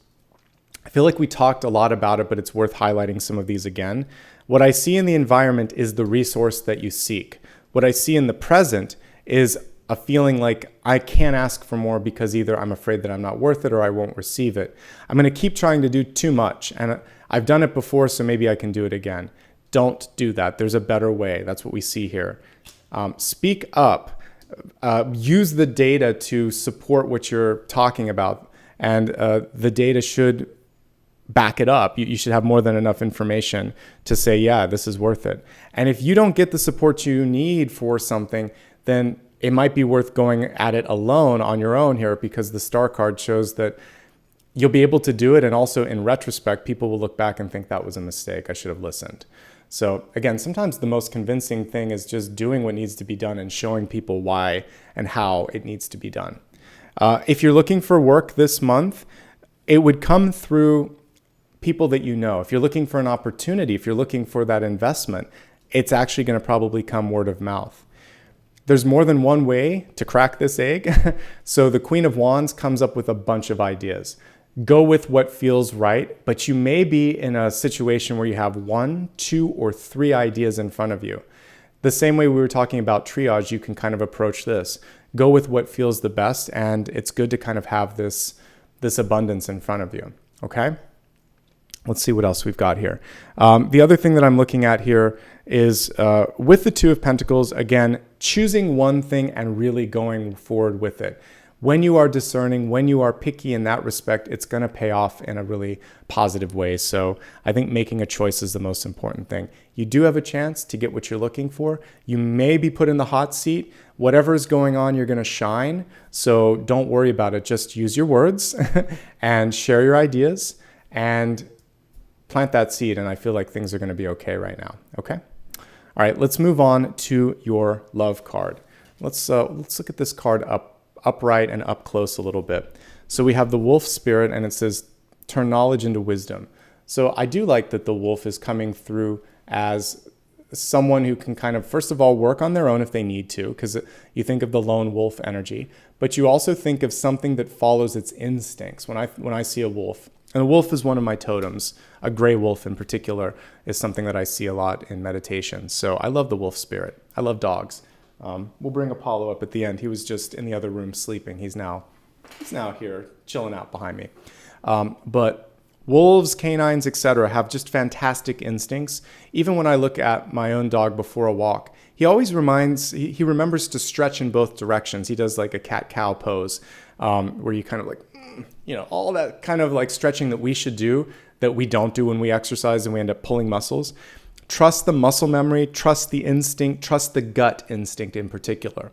I feel like we talked a lot about it, but it's worth highlighting some of these again. What I see in the environment is the resource that you seek. What I see in the present is a feeling like I can't ask for more because either I'm afraid that I'm not worth it or I won't receive it. I'm going to keep trying to do too much, and I've done it before, so maybe I can do it again. Don't do that. There's a better way. That's what we see here. Speak up. Use the data to support what you're talking about. And the data should back it up. You should have more than enough information to say, yeah, this is worth it. And if you don't get the support you need for something, then it might be worth going at it alone on your own here, because the Star card shows that you'll be able to do it. And also in retrospect, people will look back and think that was a mistake. I should have listened. So again, sometimes the most convincing thing is just doing what needs to be done and showing people why and how it needs to be done. If you're looking for work this month, it would come through people that you know. If you're looking for an opportunity, if you're looking for that investment, it's actually going to probably come word of mouth. There's more than one way to crack this egg. So the Queen of Wands comes up with a bunch of ideas. Go with what feels right, but you may be in a situation where you have 1, 2, or 3 ideas in front of you. The same way we were talking about triage, you can kind of approach this. Go with what feels the best, and it's good to kind of have this abundance in front of you, okay? Let's see what else we've got here. The other thing that I'm looking at here is with the Two of Pentacles, again, choosing one thing and really going forward with it. When you are discerning, when you are picky in that respect, it's going to pay off in a really positive way. So I think making a choice is the most important thing. You do have a chance to get what you're looking for. You may be put in the hot seat. Whatever is going on, you're going to shine. So don't worry about it. Just use your words and share your ideas and plant that seed. And I feel like things are going to be okay right now. Okay. All right. Let's move on to your love card. Let's look at this card upright and up close a little bit. So we have the wolf spirit, and it says, turn knowledge into wisdom. So I do like that the wolf is coming through as someone who can kind of, first of all, work on their own if they need to, because you think of the lone wolf energy, but you also think of something that follows its instincts. When I see a wolf, and a wolf is one of my totems, a gray wolf in particular is something that I see a lot in meditation. So I love the wolf spirit. I love dogs. We'll bring Apollo up at the end. He was just in the other room sleeping. He's now here chilling out behind me. But wolves, canines, etc. have just fantastic instincts. Even when I look at my own dog before a walk, he always he remembers to stretch in both directions. He does like a cat-cow pose where you kind of like, all that kind of like stretching that we should do that we don't do when we exercise and we end up pulling muscles. Trust the muscle memory, trust the instinct, trust the gut instinct in particular.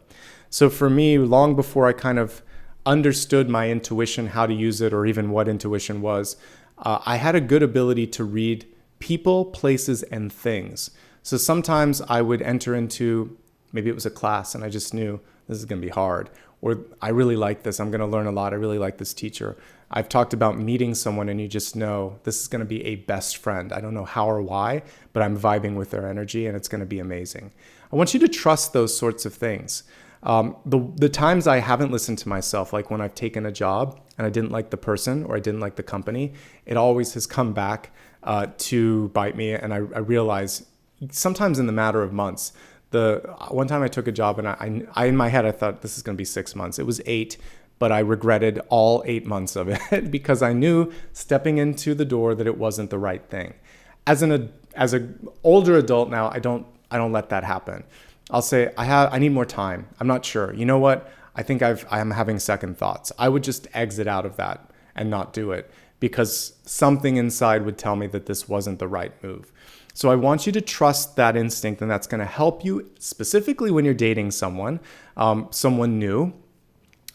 So for me, long before I kind of understood my intuition, how to use it, or even what intuition was, I had a good ability to read people, places, and things. So sometimes I would enter into, maybe it was a class, and I just knew this is going to be hard. Or I really like this, I'm going to learn a lot, I really like this teacher. I've talked about meeting someone and you just know this is going to be a best friend. I don't know how or why, but I'm vibing with their energy and it's going to be amazing. I want you to trust those sorts of things. The times I haven't listened to myself, like when I've taken a job and I didn't like the person or I didn't like the company, it always has come back to bite me. And I realize sometimes in the matter of months. The one time I took a job and I in my head, I thought this is going to be 6 months. It was 8, but I regretted all 8 months of it because I knew stepping into the door that it wasn't the right thing. As an older adult now, I don't let that happen. I'll say I need more time. I'm not sure. You know what? I think I'm having second thoughts. I would just exit out of that and not do it because something inside would tell me that this wasn't the right move. So I want you to trust that instinct, and that's going to help you specifically when you're dating someone new,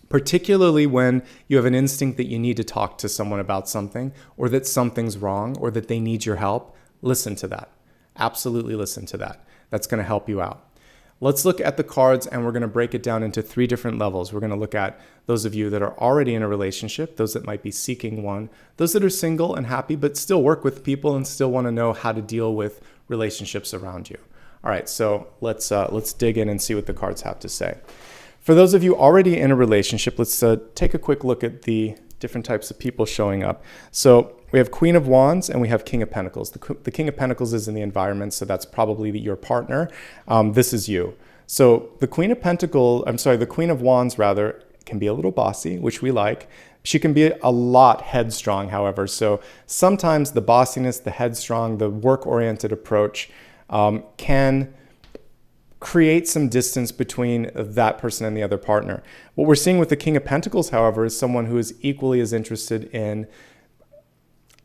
particularly when you have an instinct that you need to talk to someone about something or that something's wrong or that they need your help. Listen to that. Absolutely listen to that. That's going to help you out. Let's look at the cards, and we're going to break it down into 3 different levels. We're going to look at those of you that are already in a relationship, those that might be seeking one, those that are single and happy but still work with people and still want to know how to deal with relationships around you. All right, so let's dig in and see what the cards have to say. For those of you already in a relationship, let's take a quick look at the different types of people showing up. So we have Queen of Wands and we have King of Pentacles. The King of Pentacles is in the environment, so that's probably your partner. This is you. So the Queen of Wands rather can be a little bossy, which we like. She can be a lot headstrong, however. So sometimes the bossiness, the headstrong, the work-oriented approach can create some distance between that person and the other partner. What we're seeing with the King of Pentacles, however, is someone who is equally as interested in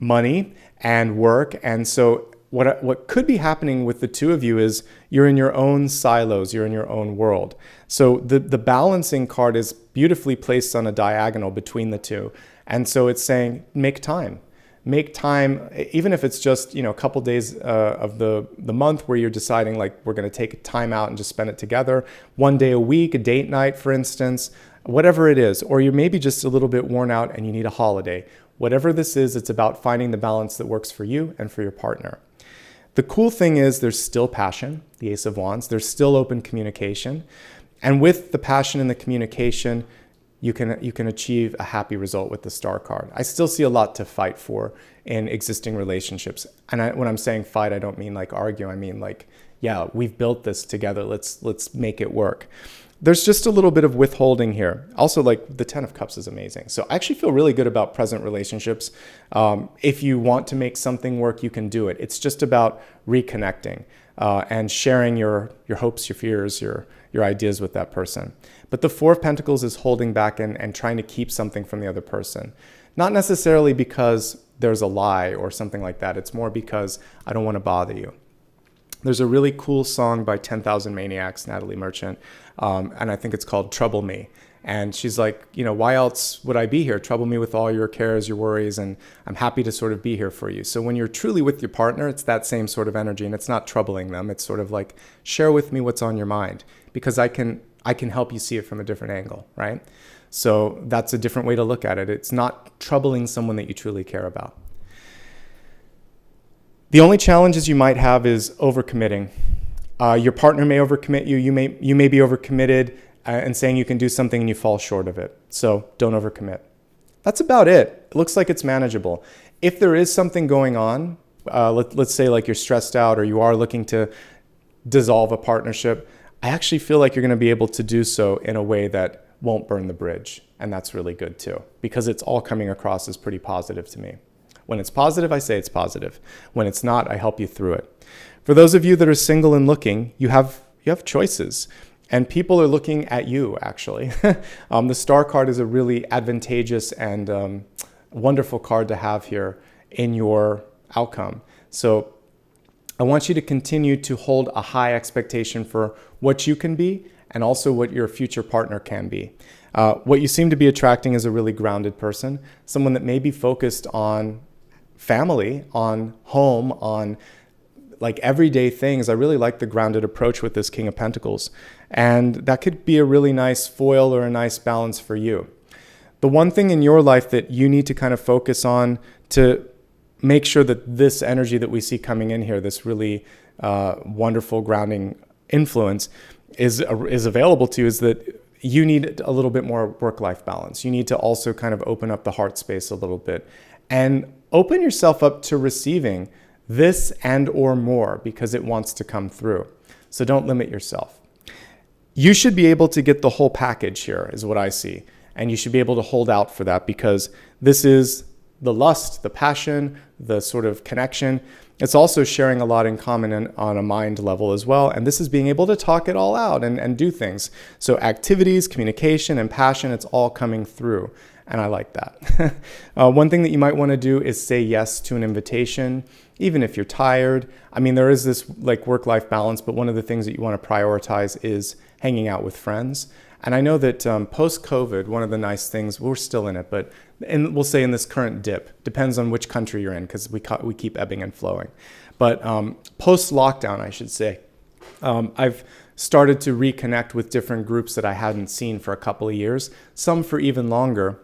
money and work. And so what could be happening with the two of you is you're in your own silos, you're in your own world. So the balancing card is beautifully placed on a diagonal between the two. And so it's saying, make time, even if it's just, a couple days of the month where you're deciding like, we're going to take time out and just spend it together. One day a week, a date night, for instance, whatever it is, or you're maybe just a little bit worn out and you need a holiday. Whatever this is, it's about finding the balance that works for you and for your partner. The cool thing is there's still passion, the Ace of Wands. There's still open communication. And with the passion and the communication, you can achieve a happy result with the Star card. I still see a lot to fight for in existing relationships. And when I'm saying fight, I don't mean like argue. I mean like, yeah, we've built this together. Let's make it work. There's just a little bit of withholding here. Also, like the 10 of Cups is amazing. So I actually feel really good about present relationships. If you want to make something work, you can do it. It's just about reconnecting and sharing your hopes, your fears, your ideas with that person. But the 4 of Pentacles is holding back and trying to keep something from the other person. Not necessarily because there's a lie or something like that. It's more because I don't want to bother you. There's a really cool song by 10,000 Maniacs, Natalie Merchant, and I think it's called Trouble Me. And she's like, why else would I be here? Trouble me with all your cares, your worries, and I'm happy to sort of be here for you. So when you're truly with your partner, it's that same sort of energy, and it's not troubling them. It's sort of like, share with me what's on your mind, because I can help you see it from a different angle, right? So that's a different way to look at it. It's not troubling someone that you truly care about. The only challenges you might have is overcommitting. Your partner may overcommit you. You may be overcommitted and saying you can do something and you fall short of it. So don't overcommit. That's about it. It looks like it's manageable. If there is something going on, let's say like you're stressed out or you are looking to dissolve a partnership, I actually feel like you're going to be able to do so in a way that won't burn the bridge. And that's really good too, because it's all coming across as pretty positive to me. When it's positive, I say it's positive. When it's not, I help you through it. For those of you that are single and looking, you have choices. And people are looking at you, actually. The Star card is a really advantageous and wonderful card to have here in your outcome. So I want you to continue to hold a high expectation for what you can be and also what your future partner can be. What you seem to be attracting is a really grounded person, someone that may be focused on family, on home, on like everyday things. I really like the grounded approach with this King of Pentacles. And that could be a really nice foil or a nice balance for you. The one thing in your life that you need to kind of focus on to make sure that this energy that we see coming in here, this really wonderful grounding influence, is available to you is that you need a little bit more work-life balance. You need to also kind of open up the heart space a little bit and open yourself up to receiving this and or more because it wants to come through. So don't limit yourself. You should be able to get the whole package here is what I see. And you should be able to hold out for that because this is the lust, the passion, the sort of connection. It's also sharing a lot in common on a mind level as well. And this is being able to talk it all out and do things. So activities, communication, and passion, it's all coming through. And I like that. One thing that you might want to do is say yes to an invitation, even if you're tired. I mean, there is this like work-life balance, but one of the things that you want to prioritize is hanging out with friends. And I know that post-COVID, one of the nice things, we're still in it, but we'll say in this current dip, depends on which country you're in because we keep ebbing and flowing. But post-lockdown, I should say, I've started to reconnect with different groups that I hadn't seen for a couple of years, some for even longer,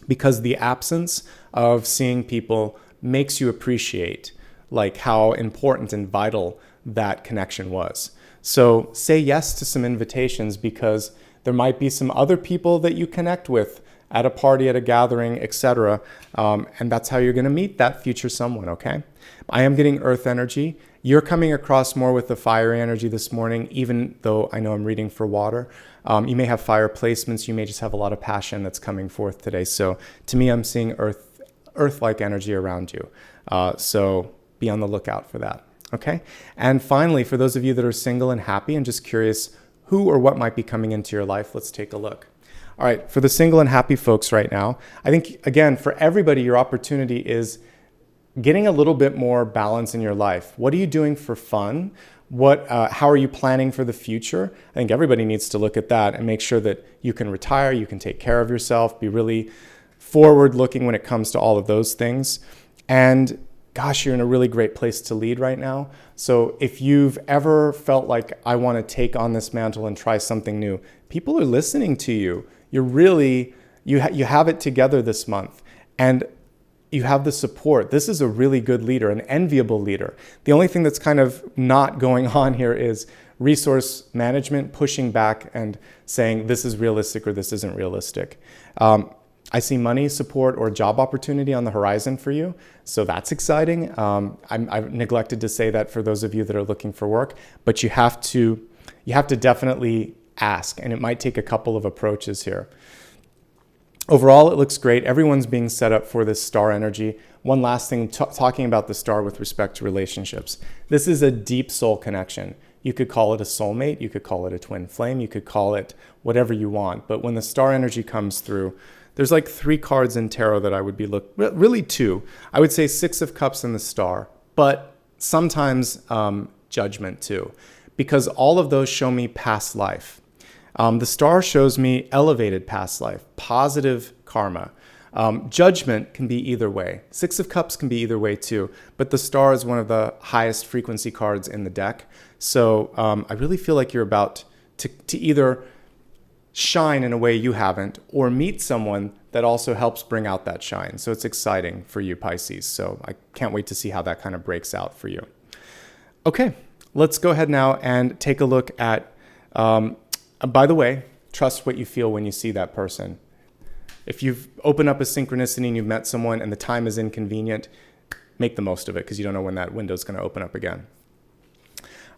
because the absence of seeing people makes you appreciate like how important and vital that connection was. So say yes to some invitations because there might be some other people that you connect with at a party, at a gathering, etc. And that's how you're going to meet that future someone, okay? I am getting earth energy. You're coming across more with the fire energy this morning, even though I know I'm reading for water. You may have fire placements. You may just have a lot of passion that's coming forth today. So to me, I'm seeing earth-like energy around you. So be on the lookout for that, okay? And finally, for those of you that are single and happy and just curious who or what might be coming into your life, let's take a look. All right, for the single and happy folks right now, I think, again, for everybody, your opportunity is getting a little bit more balance in your life. What are you doing for fun? How are you planning for the future? I think everybody needs to look at that and make sure that you can retire, you can take care of yourself, be really forward-looking when it comes to all of those things. And gosh, you're in a really great place to lead right now. So if you've ever felt like I want to take on this mantle and try something new, people are listening to you. You're really, you have it together this month and you have the support. This is a really good leader, an enviable leader. The only thing that's kind of not going on here is resource management, pushing back and saying this is realistic or this isn't realistic. I see money, support, or job opportunity on the horizon for you. So that's exciting. I've neglected to say that for those of you that are looking for work, but you have to definitely ask, and it might take a couple of approaches here. Overall, it looks great. Everyone's being set up for this star energy. One last thing, talking about the star with respect to relationships. This is a deep soul connection. You could call it a soulmate. You could call it a twin flame. You could call it whatever you want. But when the star energy comes through, there's like 3 cards in tarot that I would be really 2. I would say 6 of Cups and the Star, but sometimes Judgment too, because all of those show me past life. The Star shows me elevated past life, positive karma. Judgment can be either way. 6 of Cups can be either way too, but the Star is one of the highest frequency cards in the deck. So I really feel like you're about to either shine in a way you haven't, or meet someone that also helps bring out that shine. So it's exciting for you, Pisces. So I can't wait to see how that kind of breaks out for you. Okay, let's go ahead now and take a look at, by the way, trust what you feel when you see that person. If you've opened up a synchronicity and you've met someone and the time is inconvenient, make the most of it because you don't know when that window is going to open up again.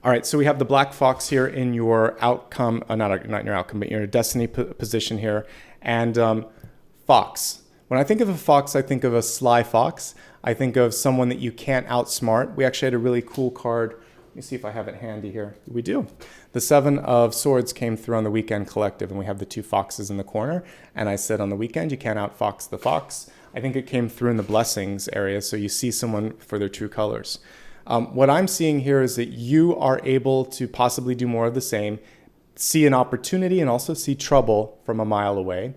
All right, so we have the Black Fox here in your outcome, not in your outcome, but your destiny position here. And fox. When I think of a fox, I think of a sly fox. I think of someone that you can't outsmart. We actually had a really cool card. Let me see if I have it handy here. We do. The 7 of Swords came through on the Weekend Collective, and we have the 2 foxes in the corner. And I said on the weekend, you can't outfox the fox. I think it came through in the blessings area, so you see someone for their true colors. What I'm seeing here is that you are able to possibly do more of the same, see an opportunity and also see trouble from a mile away.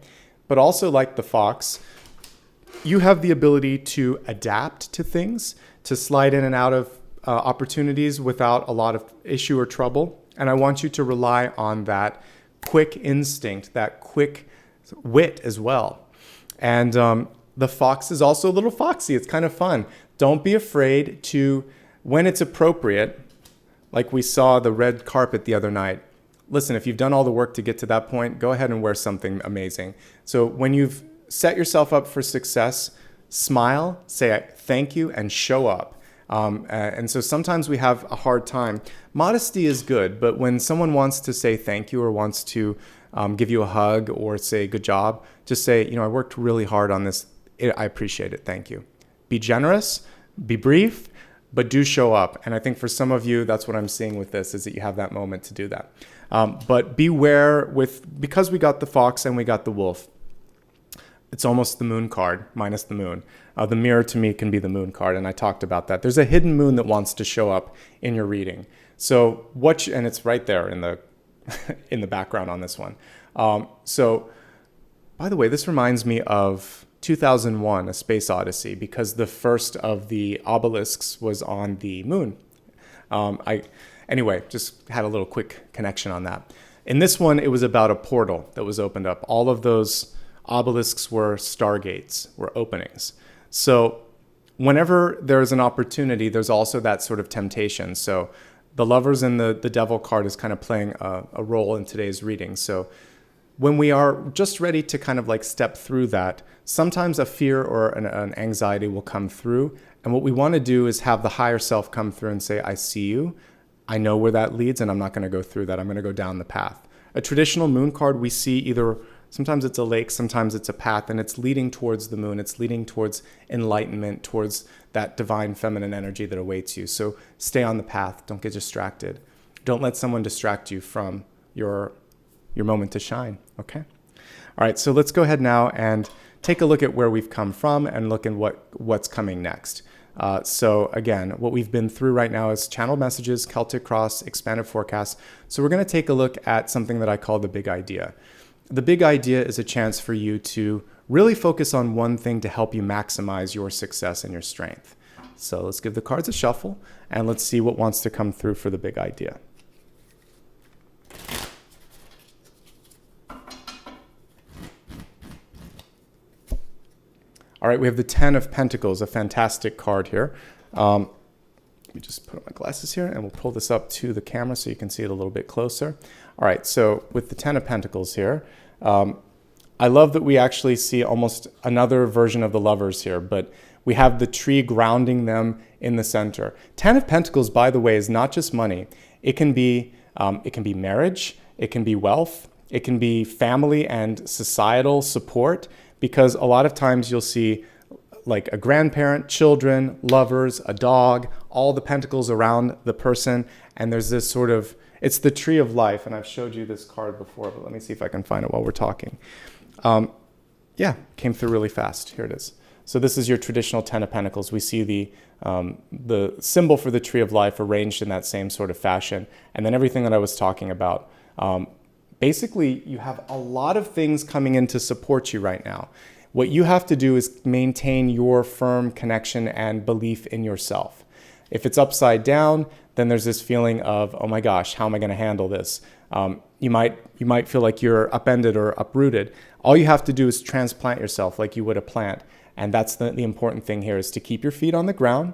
But also like the fox, you have the ability to adapt to things, to slide in and out of opportunities without a lot of issue or trouble. And I want you to rely on that quick instinct, that quick wit as well. And the fox is also a little foxy. It's kind of fun. Don't be afraid to, when it's appropriate, like we saw the red carpet the other night, listen, if you've done all the work to get to that point, go ahead and wear something amazing. So when you've set yourself up for success, smile, say thank you, and show up. And so sometimes we have a hard time. Modesty is good, but when someone wants to say thank you or wants to give you a hug or say good job, just say, I worked really hard on this. I appreciate it. Thank you. Be generous, be brief, but do show up. And I think for some of you, that's what I'm seeing with this, is that you have that moment to do that. But beware because we got the fox and we got the wolf, it's almost the moon card minus the moon. The mirror to me can be the moon card, and I talked about that. There's a hidden moon that wants to show up in your reading. So and it's right there in the in the background on this one. So by the way, this reminds me of 2001, A Space Odyssey, because the first of the obelisks was on the moon. Anyway, just had a little quick connection on that. In this one, it was about a portal that was opened up. All of those obelisks were stargates, were openings. So whenever there's an opportunity, there's also that sort of temptation. So the Lovers and the Devil card is kind of playing a role in today's reading. So when we are just ready to kind of like step through that, sometimes a fear or an anxiety will come through. And what we want to do is have the higher self come through and say, I see you. I know where that leads, and I'm not going to go through that. I'm going to go down the path. A traditional moon card, we see either sometimes it's a lake, sometimes it's a path, and it's leading towards the moon. It's leading towards enlightenment, towards that divine feminine energy that awaits you. So stay on the path. Don't get distracted. Don't let someone distract you from your moment to shine, okay? All right, so let's go ahead now and take a look at where we've come from and look at what's coming next. So again, what we've been through right now is channel messages, Celtic Cross, expanded forecast. So we're going to take a look at something that I call the big idea. The big idea is a chance for you to really focus on one thing to help you maximize your success and your strength. So let's give the cards a shuffle and let's see what wants to come through for the big idea. All right, we have the 10 of Pentacles, a fantastic card here. Let me just put on my glasses here and we'll pull this up to the camera so you can see it a little bit closer. All right, so with the 10 of Pentacles here, I love that we actually see almost another version of the Lovers here, but we have the tree grounding them in the center. 10 of Pentacles, by the way, is not just money. It can be marriage, it can be wealth, it can be family and societal support, because a lot of times you'll see like a grandparent, children, lovers, a dog, all the pentacles around the person. And there's this sort of, it's the tree of life. And I've showed you this card before, but let me see if I can find it while we're talking. Yeah, came through really fast. Here it is. So this is your traditional 10 of Pentacles. We see the symbol for the tree of life arranged in that same sort of fashion. And then everything that I was talking about. Basically, you have a lot of things coming in to support you right now. What you have to do is maintain your firm connection and belief in yourself. If it's upside down, then there's this feeling of, oh my gosh, how am I going to handle this? You might feel like you're upended or uprooted. All you have to do is transplant yourself like you would a plant. And that's the important thing here, is to keep your feet on the ground.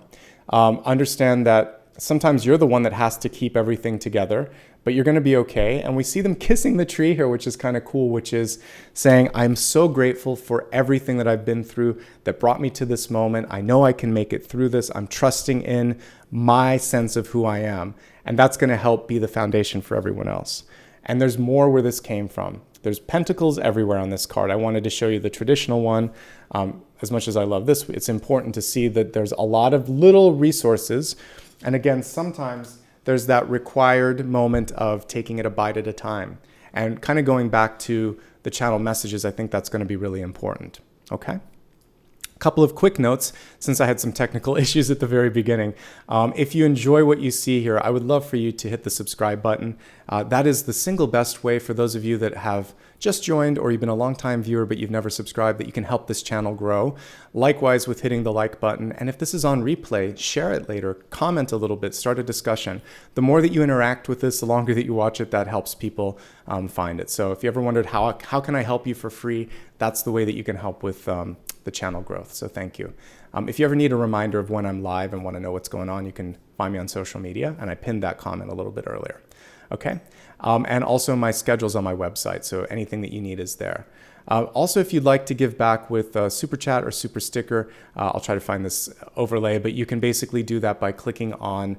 Understand that sometimes you're the one that has to keep everything together, but you're going to be okay. And we see them kissing the tree here, which is kind of cool, which is saying, I'm so grateful for everything that I've been through that brought me to this moment. I know I can make it through this. I'm trusting in my sense of who I am. And that's going to help be the foundation for everyone else. And there's more where this came from. There's pentacles everywhere on this card. I wanted to show you the traditional one. As much as I love this, it's important to see that there's a lot of little resources. And again, sometimes there's that required moment of taking it a bite at a time. And kind of going back to the channel messages, I think that's going to be really important. Okay? A couple of quick notes, since I had some technical issues at the very beginning. If you enjoy what you see here, I would love for you to hit the subscribe button. That is the single best way for those of you that have just joined, or you've been a long-time viewer but you've never subscribed, that you can help this channel grow. Likewise with hitting the like button. And if this is on replay, share it later, comment a little bit, start a discussion. The more that you interact with this, the longer that you watch it, that helps people find it. So if you ever wondered how can I help you for free, that's the way that you can help with the channel growth. So thank you. If you ever need a reminder of when I'm live and want to know what's going on, you can find me on social media, and I pinned that comment a little bit earlier. Okay. And also my schedule's on my website, so anything that you need is there. Also, if you'd like to give back with a Super Chat or Super Sticker, I'll try to find this overlay, but you can basically do that by clicking on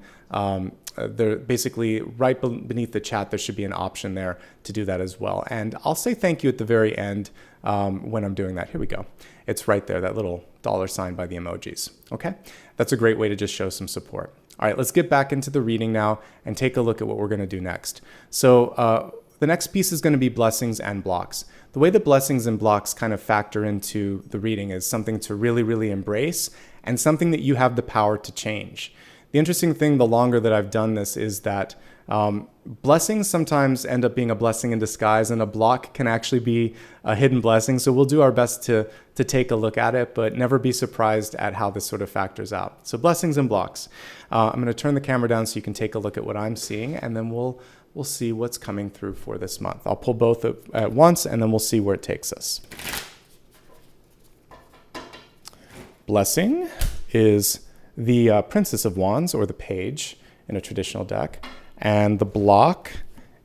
basically right beneath the chat. There should be an option there to do that as well. And I'll say thank you at the very end when I'm doing that. Here we go. It's right there, that little $sign by the emojis. Okay, that's a great way to just show some support. All right, let's get back into the reading now and take a look at what we're going to do next. So the next piece is going to be blessings and blocks. The way the blessings and blocks kind of factor into the reading is something to really, really embrace and something that you have the power to change. The interesting thing, the longer that I've done this, is that blessings sometimes end up being a blessing in disguise, and a block can actually be a hidden blessing. So we'll do our best to take a look at it, but never be surprised at how this sort of factors out. So blessings and blocks. I'm going to turn the camera down so you can take a look at what I'm seeing, and then we'll see what's coming through for this month. I'll pull both at once, and then we'll see where it takes us. Blessing is the Princess of Wands, or the Page in a traditional deck. And the block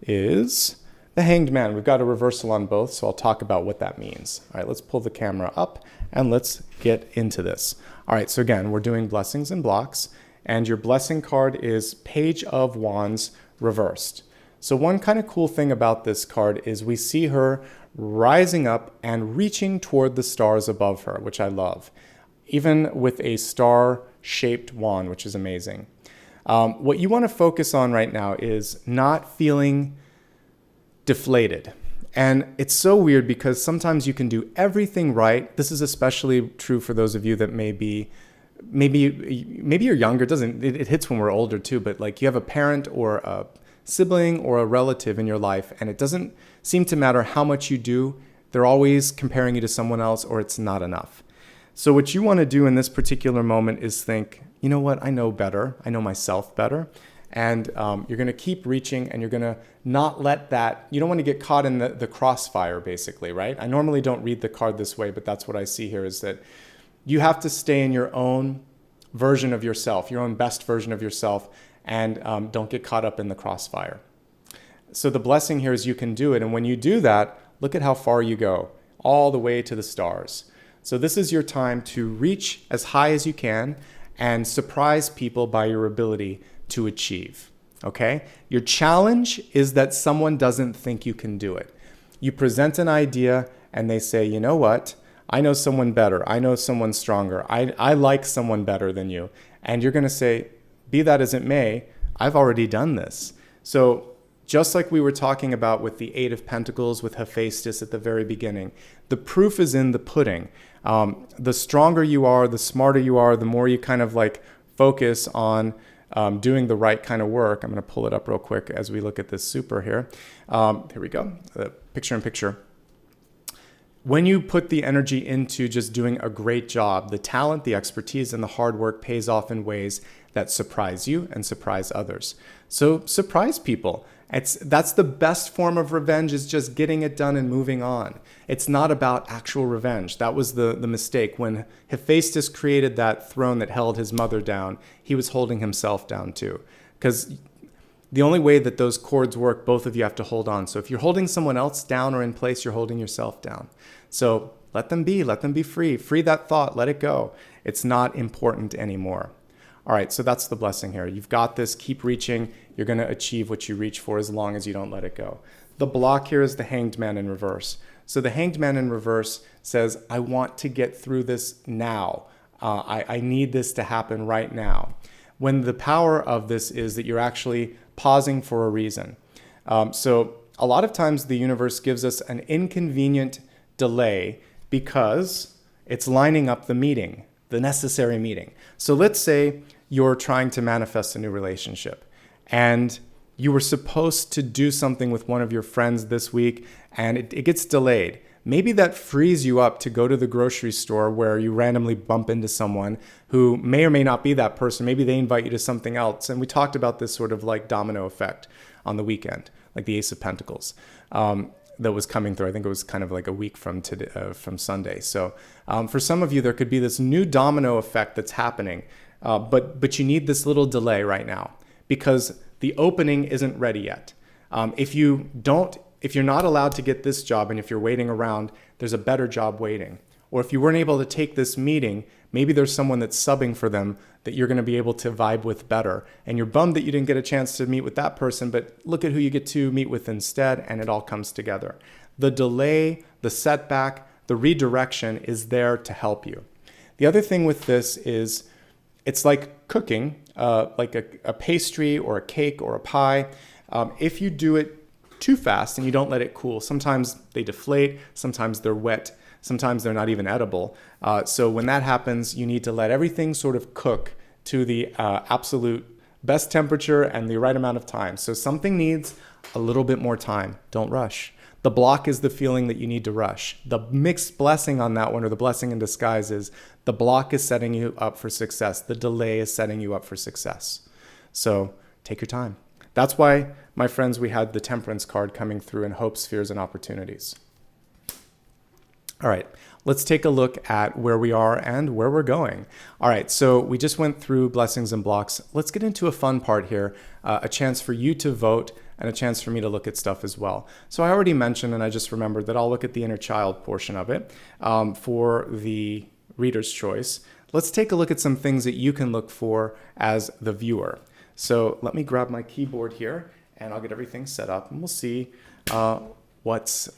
is the Hanged Man. We've got a reversal on both, so I'll talk about what that means. All right, let's pull the camera up, and let's get into this. All right, so again, we're doing blessings and blocks, and your blessing card is Page of Wands reversed. So one kind of cool thing about this card is we see her rising up and reaching toward the stars above her, which I love, even with a star-shaped wand, which is amazing. What you want to focus on right now is not feeling deflated. And it's so weird because sometimes you can do everything right. This is especially true for those of you that maybe you're younger. It hits when we're older too, but like you have a parent or a sibling or a relative in your life, and it doesn't seem to matter how much you do. They're always comparing you to someone else, or it's not enough. So what you want to do in this particular moment is think, you know what, I know better. I know myself better. And you're going to keep reaching, and you're going to not let that, you don't want to get caught in the crossfire, basically, right? I normally don't read the card this way, but that's what I see here, is that you have to stay in your own version of yourself, your own best version of yourself, and don't get caught up in the crossfire. So the blessing here is you can do it. And when you do that, look at how far you go, all the way to the stars. So this is your time to reach as high as you can and surprise people by your ability to achieve, okay? Your challenge is that someone doesn't think you can do it. You present an idea and they say, you know what? I know someone better. I know someone stronger. I like someone better than you. And you're going to say, be that as it may, I've already done this. So just like we were talking about with the Eight of Pentacles with Hephaestus at the very beginning, the proof is in the pudding. The stronger you are, the smarter you are, the more you kind of like focus on doing the right kind of work. I'm going to pull it up real quick as we look at this super here. Here we go, picture in picture. When you put the energy into just doing a great job, the talent, the expertise, and the hard work pays off in ways that surprise you and surprise others. So surprise people. That's the best form of revenge, is just getting it done and moving on. It's not about actual revenge. That was the mistake. When Hephaestus created that throne that held his mother down, he was holding himself down too. Because the only way that those cords work, both of you have to hold on. So if you're holding someone else down or in place, you're holding yourself down. So let them be free. Free that thought, let it go. It's not important anymore. All right, so that's the blessing here. You've got this, keep reaching. You're going to achieve what you reach for as long as you don't let it go. The block here is the Hanged Man in reverse. So the Hanged Man in reverse says, I want to get through this now. I need this to happen right now. When the power of this is that you're actually pausing for a reason. So a lot of times the universe gives us an inconvenient delay because it's lining up the meeting, the necessary meeting. So let's say you're trying to manifest a new relationship and you were supposed to do something with one of your friends this week and it gets delayed. Maybe that frees you up to go to the grocery store where you randomly bump into someone who may or may not be that person. Maybe they invite you to something else. And we talked about this sort of like domino effect on the weekend, like the Ace of Pentacles that was coming through. I think it was kind of like a week from today, from Sunday. So for some of you, there could be this new domino effect that's happening, but you need this little delay right now because the opening isn't ready yet. If you're not allowed to get this job and if you're waiting around, there's a better job waiting. Or if you weren't able to take this meeting, maybe there's someone that's subbing for them that you're going to be able to vibe with better. And you're bummed that you didn't get a chance to meet with that person, but look at who you get to meet with instead, and it all comes together. The delay, the setback, the redirection is there to help you. The other thing with this is it's like cooking, like a pastry or a cake or a pie. If you do it too fast and you don't let it cool, sometimes they deflate, sometimes they're wet, sometimes they're not even edible. So when that happens, you need to let everything sort of cook to the absolute best temperature and the right amount of time. So something needs a little bit more time. Don't rush. The block is the feeling that you need to rush. The mixed blessing on that one, or the blessing in disguise, is the block is setting you up for success. The delay is setting you up for success. So take your time. That's why, my friends, we had the Temperance card coming through in hopes, fears, and opportunities. All right, let's take a look at where we are and where we're going. All right, so we just went through blessings and blocks. Let's get into a fun part here, a chance for you to vote and a chance for me to look at stuff as well. So I already mentioned, and I just remembered, that I'll look at the inner child portion of it for the reader's choice. Let's take a look at some things that you can look for as the viewer. So let me grab my keyboard here and I'll get everything set up and we'll see what's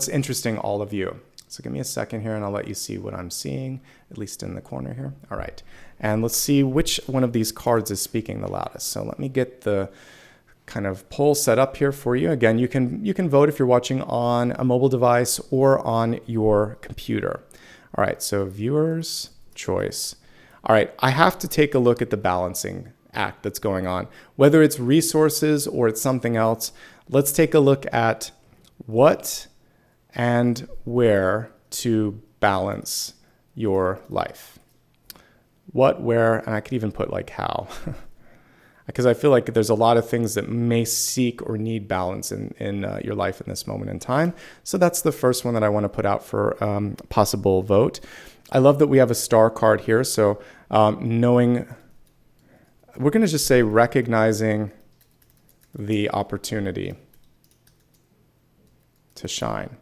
interesting all of you. So give me a second here and I'll let you see what I'm seeing, at least in the corner here. All right, and let's see which one of these cards is speaking the loudest. So let me get the kind of poll set up here for you. Again, you can vote if you're watching on a mobile device or on your computer. All right, so viewer's choice. All right, I have to take a look at the balancing act that's going on. Whether it's resources or it's something else, let's take a look at what and where to balance your life. What, where, and I could even put like how. Because I feel like there's a lot of things that may seek or need balance in your life in this moment in time. So that's the first one that I want to put out for possible vote. I love that we have a star card here. So we're going to just say recognizing the opportunity to shine.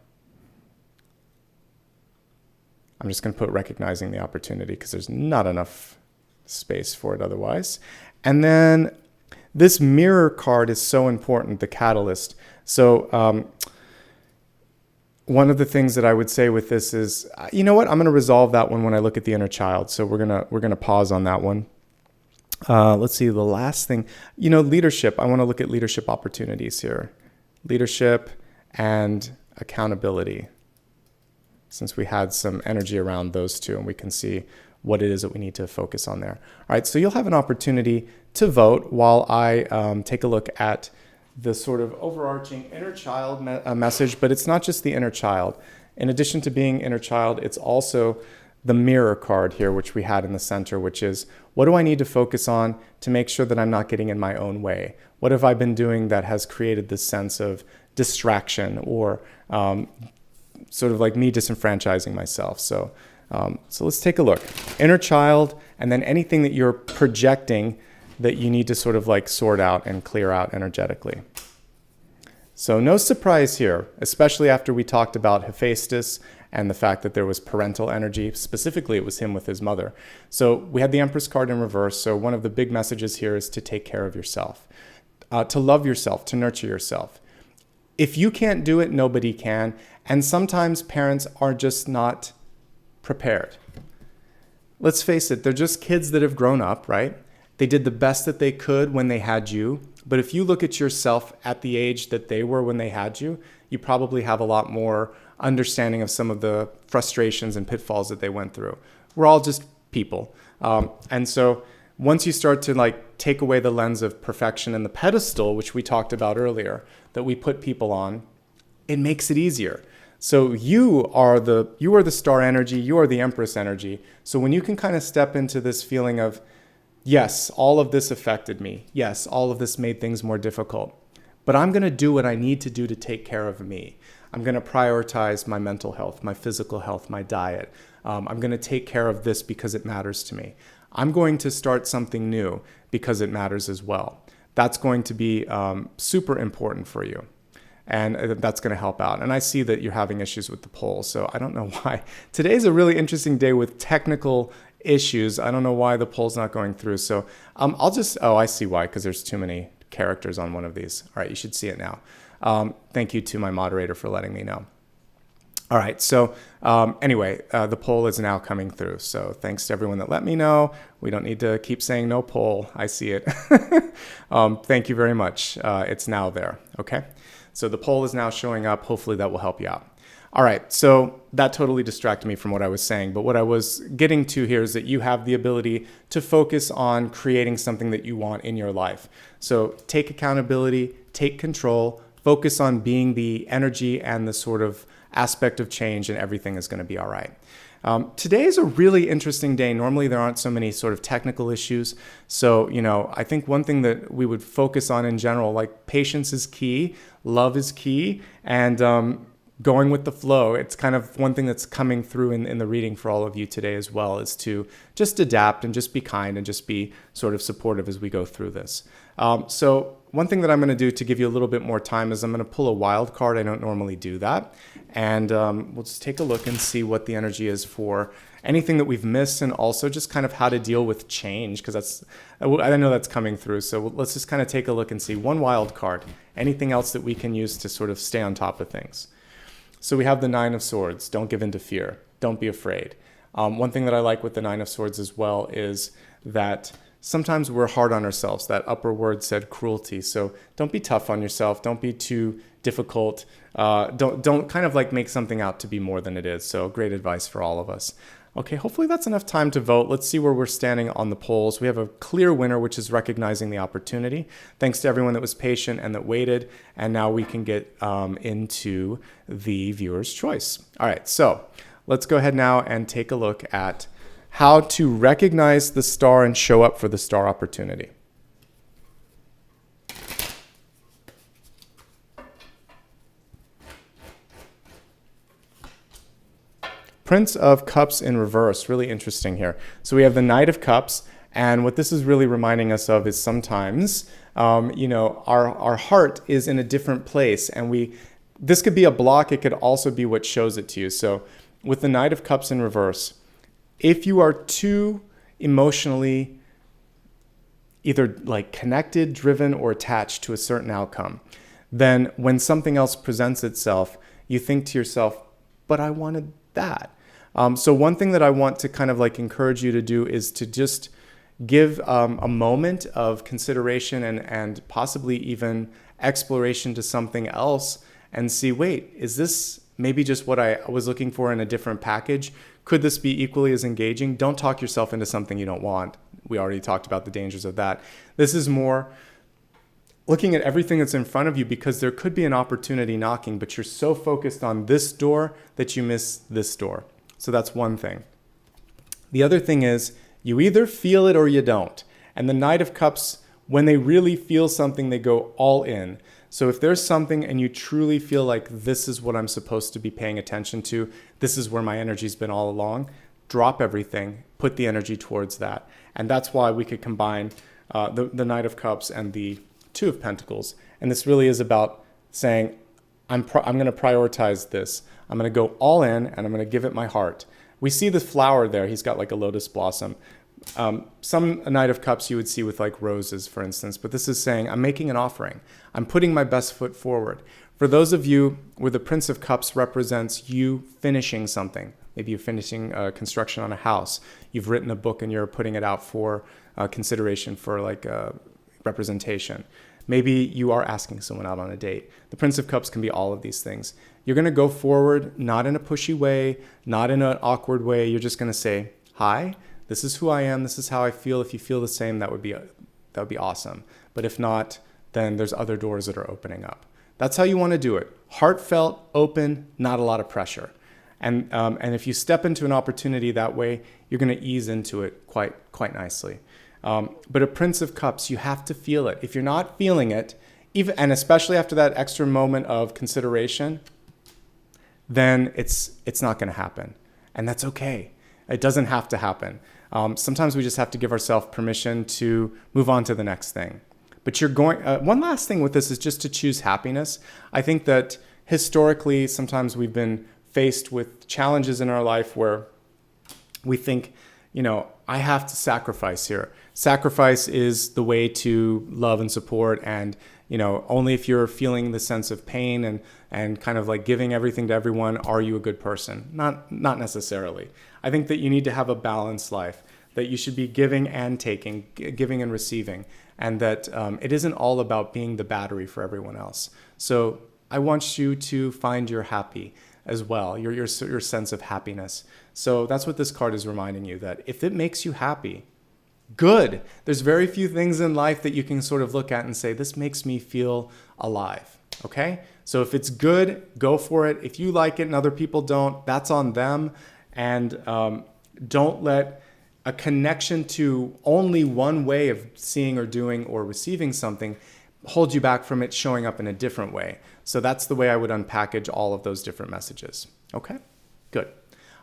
I'm just going to put recognizing the opportunity because there's not enough space for it otherwise. And then this mirror card is so important, the catalyst. So one of the things that I would say with this is, you know what? I'm going to resolve that one when I look at the inner child. So we're gonna pause on that one. Let's see, the last thing, leadership. I want to look at leadership opportunities here. Leadership and accountability, since we had some energy around those two and we can see what it is that we need to focus on there. All right, so you'll have an opportunity to vote while I take a look at the sort of overarching inner child message, but it's not just the inner child. In addition to being inner child, it's also the mirror card here, which we had in the center, which is, what do I need to focus on to make sure that I'm not getting in my own way? What have I been doing that has created this sense of distraction or sort of like me disenfranchising myself? So let's take a look. Inner child, and then anything that you're projecting that you need to sort of like sort out and clear out energetically. So no surprise here, especially after we talked about Hephaestus and the fact that there was parental energy. Specifically, it was him with his mother. So we had the Empress card in reverse. So one of the big messages here is to take care of yourself, to love yourself, to nurture yourself. If you can't do it, nobody can. And sometimes parents are just not prepared. Let's face it, they're just kids that have grown up, right? They did the best that they could when they had you. But if you look at yourself at the age that they were when they had you, you probably have a lot more understanding of some of the frustrations and pitfalls that they went through. We're all just people. And so once you start to like take away the lens of perfection and the pedestal, which we talked about earlier, that we put people on, it makes it easier. So you are the star energy, you are the Empress energy. So when you can kind of step into this feeling of, yes, all of this affected me. Yes, all of this made things more difficult. But I'm going to do what I need to do to take care of me. I'm going to prioritize my mental health, my physical health, my diet. I'm going to take care of this because it matters to me. I'm going to start something new because it matters as well. that's going to be super important for you. And that's going to help out. And I see that you're having issues with the poll, so I don't know why. Today's a really interesting day with technical issues. I don't know why the poll's not going through. So I'll just, oh, I see why, because there's too many characters on one of these. All right, you should see it now. Thank you to my moderator for letting me know. All right, so anyway, the poll is now coming through. So thanks to everyone that let me know. We don't need to keep saying no poll. I see it. Thank you very much. It's now there, okay? So the poll is now showing up. Hopefully that will help you out. All right, so that totally distracted me from what I was saying. But what I was getting to here is that you have the ability to focus on creating something that you want in your life. So take accountability, take control, focus on being the energy and the sort of aspect of change, and everything is going to be all right. Today is a really interesting day. Normally there aren't so many sort of technical issues. So, I think one thing that we would focus on in general, like patience is key, love is key, and going with the flow. It's kind of one thing that's coming through in the reading for all of you today as well, is to just adapt and just be kind and just be sort of supportive as we go through this. So one thing that I'm going to do to give you a little bit more time is I'm going to pull a wild card. I don't normally do that. And we'll just take a look and see what the energy is for anything that we've missed, and also just kind of how to deal with change, because I know that's coming through. So let's just kind of take a look and see one wild card, anything else that we can use to sort of stay on top of things. So we have the Nine of Swords. Don't give in to fear. Don't be afraid. One thing that I like with the Nine of Swords as well is that sometimes we're hard on ourselves. That upper word said cruelty. So don't be tough on yourself. Don't be too difficult. Don't kind of like make something out to be more than it is. So great advice for all of us. Okay, hopefully that's enough time to vote. Let's see where we're standing on the polls. We have a clear winner, which is recognizing the opportunity. Thanks to everyone that was patient and that waited. And now we can get into the viewer's choice. All right, so let's go ahead now and take a look at how to recognize the star and show up for the star opportunity. Prince of Cups in reverse, really interesting here. So we have the Knight of Cups, and what this is really reminding us of is sometimes, our heart is in a different place, and this could be a block, it could also be what shows it to you. So with the Knight of Cups in reverse, if you are too emotionally either like connected, driven, or attached to a certain outcome, then when something else presents itself, you think to yourself, but I wanted that. So one thing that I want to kind of like encourage you to do is to just give a moment of consideration and possibly even exploration to something else and see, wait, is this maybe just what I was looking for in a different package? Could this be equally as engaging? Don't talk yourself into something you don't want. We already talked about the dangers of that. This is more looking at everything that's in front of you, because there could be an opportunity knocking, but you're so focused on this door that you miss this door. So that's one thing. The other thing is you either feel it or you don't. And the Knight of Cups, when they really feel something, they go all in. So if there's something and you truly feel like this is what I'm supposed to be paying attention to, this is where my energy's been all along, drop everything, put the energy towards that. And that's why we could combine the Knight of Cups and the Two of Pentacles. And this really is about saying, I'm going to prioritize this. I'm going to go all in, and I'm going to give it my heart. We see the flower there. He's got like a lotus blossom. Some Knight of Cups you would see with like roses, for instance. But this is saying, I'm making an offering. I'm putting my best foot forward. For those of you where the Prince of Cups represents you finishing something. Maybe you're finishing construction on a house. You've written a book and you're putting it out for consideration for like representation. Maybe you are asking someone out on a date. The Prince of Cups can be all of these things. You're going to go forward, not in a pushy way, not in an awkward way. You're just going to say, hi, this is who I am. This is how I feel. If you feel the same, that would be awesome. But if not, then there's other doors that are opening up. That's how you want to do it. Heartfelt, open, not a lot of pressure. And if you step into an opportunity that way, you're going to ease into it quite nicely. But a Prince of Cups, you have to feel it. If you're not feeling it, and especially after that extra moment of consideration, then it's not going to happen. And that's okay. It doesn't have to happen. Sometimes we just have to give ourselves permission to move on to the next thing. But you're going, one last thing with this is just to choose happiness. I think that historically, sometimes we've been faced with challenges in our life where we think, I have to sacrifice here. Sacrifice is the way to love and support, and only if you're feeling the sense of pain and kind of like giving everything to everyone are you a good person. Not necessarily. I think that you need to have a balanced life, that you should be giving and taking, giving and receiving, and that it isn't all about being the battery for everyone else. So I want you to find your happy as well, your sense of happiness. So that's what this card is reminding you, that if it makes you happy, good. There's very few things in life that you can sort of look at and say, this makes me feel alive, okay? So if it's good, go for it. If you like it and other people don't, that's on them. And don't let a connection to only one way of seeing or doing or receiving something hold you back from it showing up in a different way. So that's the way I would unpackage all of those different messages. Okay, good.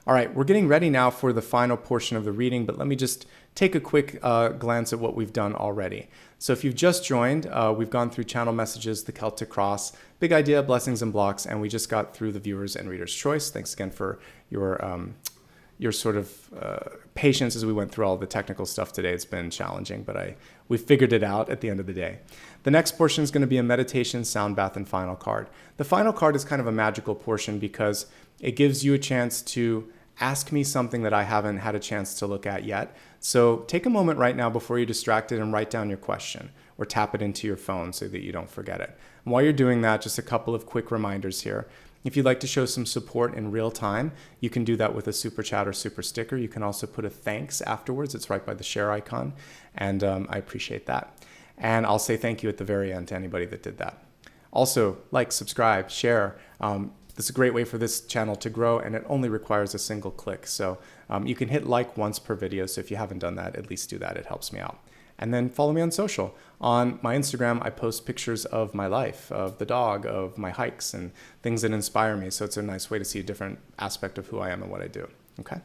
All right, we're getting ready now for the final portion of the reading, but let me just take a quick glance at what we've done already. So if you've just joined, we've gone through channel messages, the Celtic Cross, big idea, blessings and blocks, and we just got through the viewers and readers' choice. Thanks again for your sort of patience as we went through all the technical stuff today. It's been challenging, but we figured it out at the end of the day. The next portion is going to be a meditation, sound bath, and final card. The final card is kind of a magical portion because it gives you a chance to ask me something that I haven't had a chance to look at yet. So take a moment right now before you're distracted and write down your question or tap it into your phone so that you don't forget it. And while you're doing that, just a couple of quick reminders here. If you'd like to show some support in real time, you can do that with a super chat or super sticker. You can also put a thanks afterwards. It's right by the share icon, and I appreciate that. And I'll say thank you at the very end to anybody that did that. Also, like, subscribe, share. This is a great way for this channel to grow, and it only requires a single click. So you can hit like once per video. So if you haven't done that, at least do that. It helps me out. And then follow me on social. On my Instagram, I post pictures of my life, of the dog, of my hikes, and things that inspire me. So it's a nice way to see a different aspect of who I am and what I do. Okay?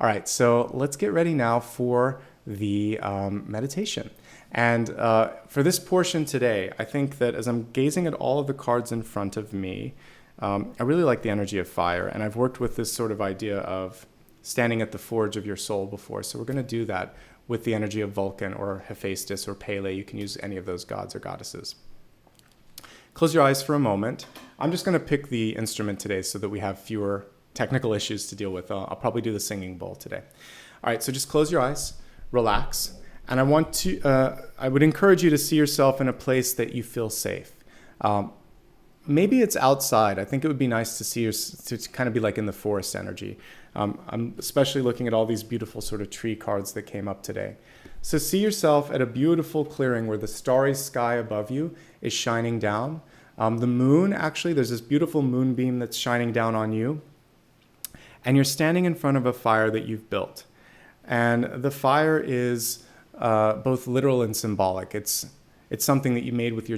All right, so let's get ready now for the meditation. And for this portion today, I think that as I'm gazing at all of the cards in front of me, I really like the energy of fire. And I've worked with this sort of idea of standing at the forge of your soul before. So we're going to do that with the energy of Vulcan or Hephaestus or Pele. You can use any of those gods or goddesses. Close your eyes for a moment. I'm just going to pick the instrument today so that we have fewer technical issues to deal with. I'll probably do the singing bowl today. All right, so just close your eyes, relax. And I would encourage you to see yourself in a place that you feel safe. Maybe it's outside. I think it would be nice to see to kind of be like in the forest energy. I'm especially looking at all these beautiful sort of tree cards that came up today. So see yourself at a beautiful clearing where the starry sky above you is shining down. The moon, actually, there's this beautiful moonbeam that's shining down on you. And you're standing in front of a fire that you've built. And the fire is both literal and symbolic. It's something that you made with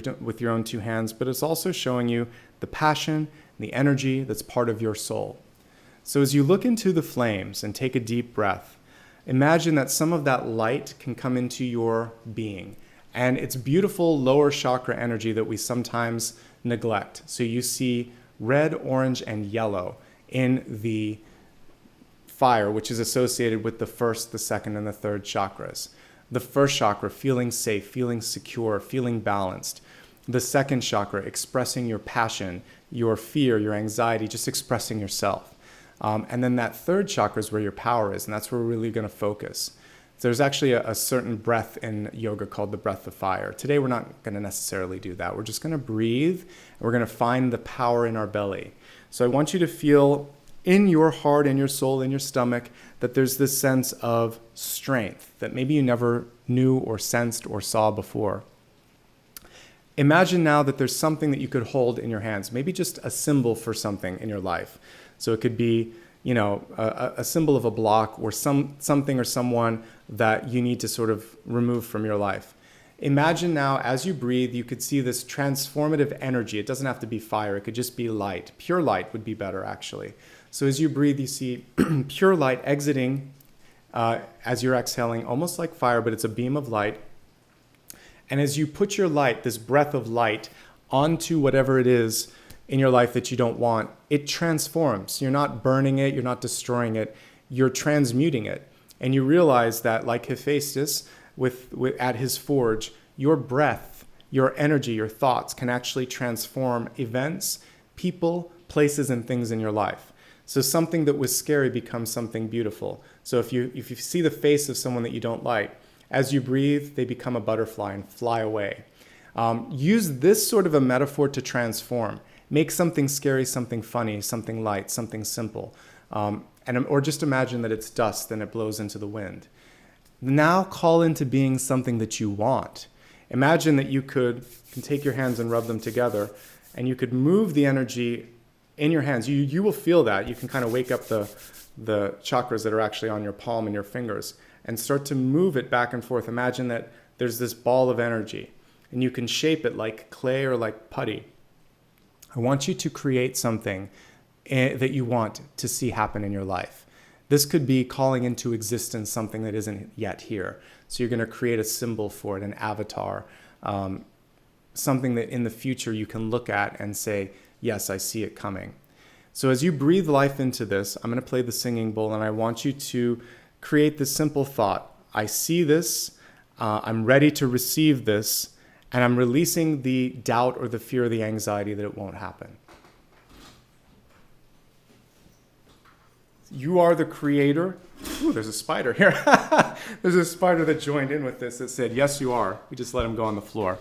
your own two hands, but it's also showing you the passion, the energy that's part of your soul. So as you look into the flames and take a deep breath, imagine that some of that light can come into your being. And it's beautiful lower chakra energy that we sometimes neglect. So you see red, orange, and yellow in the fire, which is associated with the first, the second, and the third chakras. The first chakra, feeling safe, feeling secure, feeling balanced. The second chakra, expressing your passion, your fear, your anxiety, just expressing yourself. And then that third chakra is where your power is, and that's where we're really going to focus. So there's actually a certain breath in yoga called the breath of fire. Today we're not going to necessarily do that. We're just going to breathe, and we're going to find the power in our belly. So I want you to feel in your heart, in your soul, in your stomach, that there's this sense of strength that maybe you never knew or sensed or saw before. Imagine now that there's something that you could hold in your hands, maybe just a symbol for something in your life. So it could be, a symbol of a block or something or someone that you need to sort of remove from your life. Imagine now, as you breathe, you could see this transformative energy. It doesn't have to be fire. It could just be light. Pure light would be better, actually. So as you breathe, you see pure light exiting as you're exhaling, almost like fire, but it's a beam of light. And as you put your light, this breath of light, onto whatever it is in your life that you don't want, it transforms. You're not burning it, you're not destroying it, you're transmuting it. And you realize that, like Hephaestus at his forge, your breath, your energy, your thoughts can actually transform events, people, places, and things in your life. So something that was scary becomes something beautiful. So if you see the face of someone that you don't like, as you breathe, they become a butterfly and fly away. Use this sort of a metaphor to transform. Make something scary, something funny, something light, something simple. Or just imagine that it's dust and it blows into the wind. Now call into being something that you want. Imagine that you can take your hands and rub them together, and you could move the energy in your hands. You will feel that. You can kind of wake up the chakras that are actually on your palm and your fingers and start to move it back and forth. Imagine that there's this ball of energy, and you can shape it like clay or like putty. I want you to create something that you want to see happen in your life. This could be calling into existence something that isn't yet here. So you're going to create a symbol for it, an avatar, something that in the future you can look at and say, yes, I see it coming. So as you breathe life into this, I'm going to play the singing bowl, and I want you to create this simple thought. I see this, I'm ready to receive this, and I'm releasing the doubt or the fear or the anxiety that it won't happen. You are the creator. Ooh, there's a spider here. There's a spider that joined in with this that said, yes, you are. We just let him go on the floor.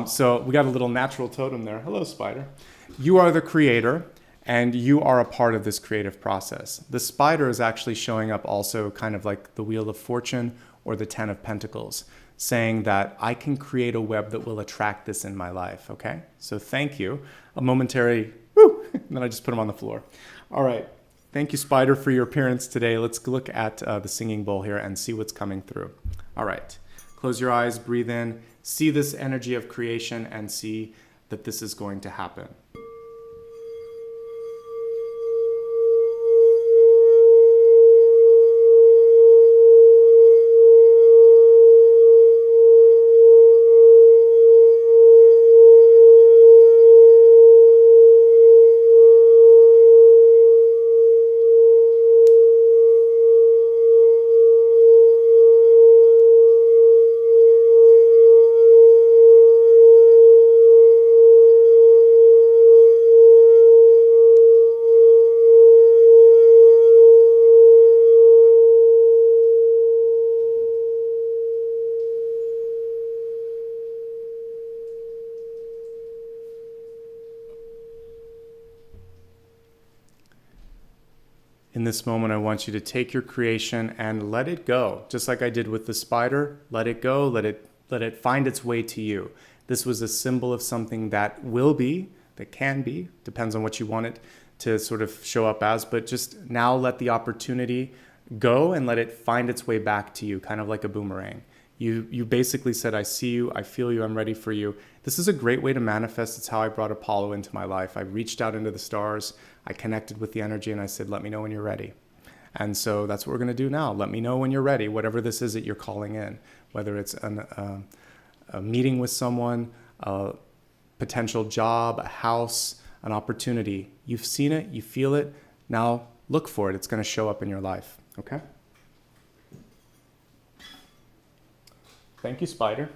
So we got a little natural totem there. Hello, spider. You are the creator, and you are a part of this creative process. The spider is actually showing up also kind of like the Wheel of Fortune or the Ten of Pentacles, saying that I can create a web that will attract this in my life, okay? So thank you. A momentary, woo, and then I just put him on the floor. All right. Thank you, Spider, for your appearance today. Let's look at the singing bowl here and see what's coming through. All right. Close your eyes, breathe in, see this energy of creation, and see that this is going to happen. In this moment, I want you to take your creation and let it go. Just like I did with the spider, let it go, let it find its way to you. This was a symbol of something that will be, that can be, depends on what you want it to sort of show up as, but just now let the opportunity go and let it find its way back to you, kind of like a boomerang. You basically said, I see you, I feel you, I'm ready for you. This is a great way to manifest. It's how I brought Apollo into my life. I reached out into the stars, I connected with the energy, and I said, let me know when you're ready. And so that's what we're going to do now. Let me know when you're ready, whatever this is that you're calling in, whether it's a meeting with someone, a potential job, a house, an opportunity. You've seen it, you feel it, now look for it. It's going to show up in your life, okay? Thank you, Spider.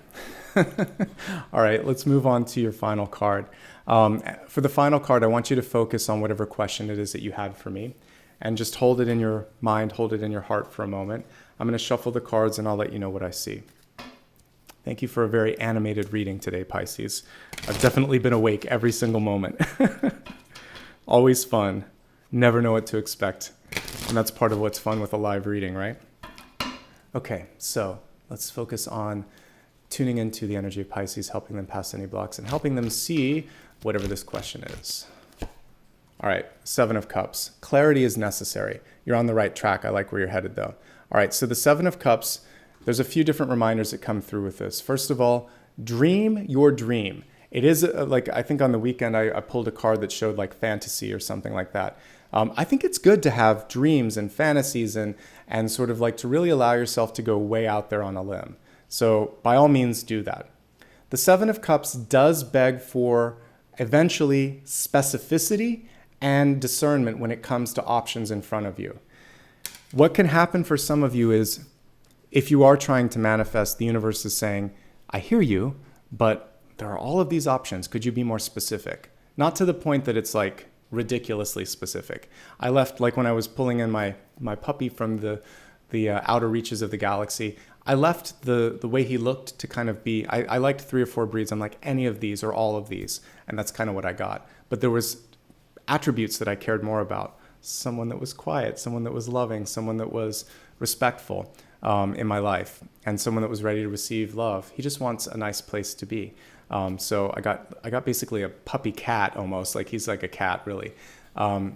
All right, let's move on to your final card. For the final card, I want you to focus on whatever question it is that you had for me, and just hold it in your mind, hold it in your heart for a moment. I'm going to shuffle the cards, and I'll let you know what I see. Thank you for a very animated reading today, Pisces. I've definitely been awake every single moment. Always fun. Never know what to expect. And that's part of what's fun with a live reading, right? Okay, so let's focus on tuning into the energy of Pisces, helping them pass any blocks, and helping them see whatever this question is. All right, Seven of Cups. Clarity is necessary. You're on the right track. I like where you're headed, though. All right, so the Seven of Cups, there's a few different reminders that come through with this. First of all, dream your dream. It is like, I think on the weekend, I pulled a card that showed like fantasy or something like that. I think it's good to have dreams and fantasies and sort of like to really allow yourself to go way out there on a limb. So by all means, do that. The Seven of Cups does beg for eventually specificity and discernment when it comes to options in front of you. What can happen for some of you is, if you are trying to manifest, the universe is saying, I hear you, but there are all of these options. Could you be more specific? Not to the point that it's like ridiculously specific. I left, like when I was pulling in my puppy from the outer reaches of the galaxy, I left the way he looked to kind of be, I liked 3 or 4 breeds. I'm like, any of these or all of these. And that's kind of what I got. But there was attributes that I cared more about. Someone that was quiet, someone that was loving, someone that was respectful in my life, and someone that was ready to receive love. He just wants a nice place to be. So I got basically a puppy cat almost, like he's like a cat really. But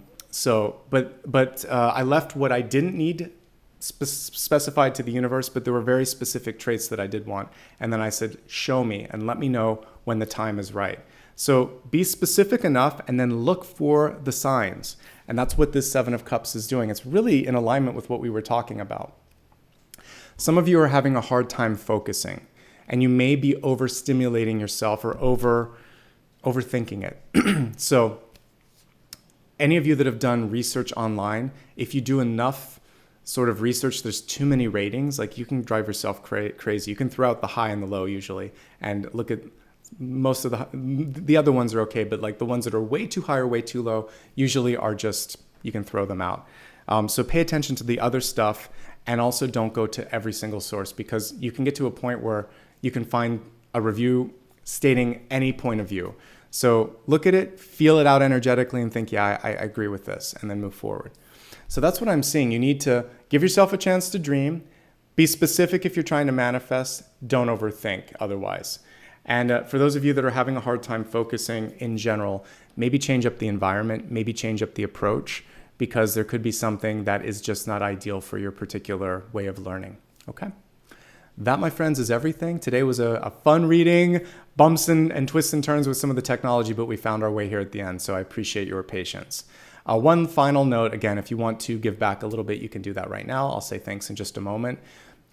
I left what I didn't need specified to the universe, but there were very specific traits that I did want. And then I said, show me and let me know when the time is right. So be specific enough and then look for the signs. And that's what this Seven of Cups is doing. It's really in alignment with what we were talking about. Some of you are having a hard time focusing, and you may be overstimulating yourself or overthinking it. So any of you that have done research online, if you do enough sort of research, there's too many ratings, like you can drive yourself crazy. You can throw out the high and the low usually and look at most of the other ones are okay, but like the ones that are way too high or way too low usually are just, you can throw them out. So pay attention to the other stuff, and also don't go to every single source, because you can get to a point where you can find a review stating any point of view. So look at it, feel it out energetically and think, yeah, I agree with this, and then move forward. So that's what I'm seeing. You need to give yourself a chance to dream. Be specific if you're trying to manifest. Don't overthink otherwise. And for those of you that are having a hard time focusing in general, maybe change up the environment, maybe change up the approach, because there could be something that is just not ideal for your particular way of learning. Okay? That, my friends, is everything. Today was a fun reading, bumps and twists and turns with some of the technology, but we found our way here at the end, so I appreciate your patience. One final note, again, if you want to give back a little bit, you can do that right now. I'll say thanks in just a moment.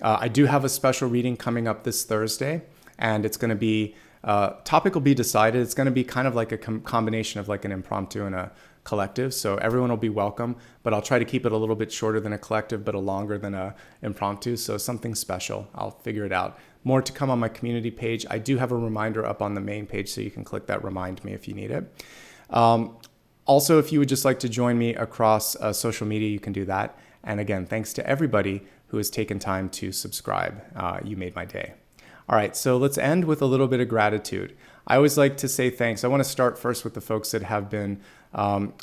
I do have a special reading coming up this Thursday, and it's going to be, topic will be decided. It's going to be kind of like a combination of like an impromptu and a collective, so everyone will be welcome, but I'll try to keep it a little bit shorter than a collective, but a longer than a impromptu, so something special. I'll figure it out. More to come on my community page. I do have a reminder up on the main page, so you can click that remind me if you need it. Also, if you would just like to join me across social media, you can do that. And again, thanks to everybody who has taken time to subscribe. You made my day. All right, so let's end with a little bit of gratitude. I always like to say thanks. I want to start first with the folks that have been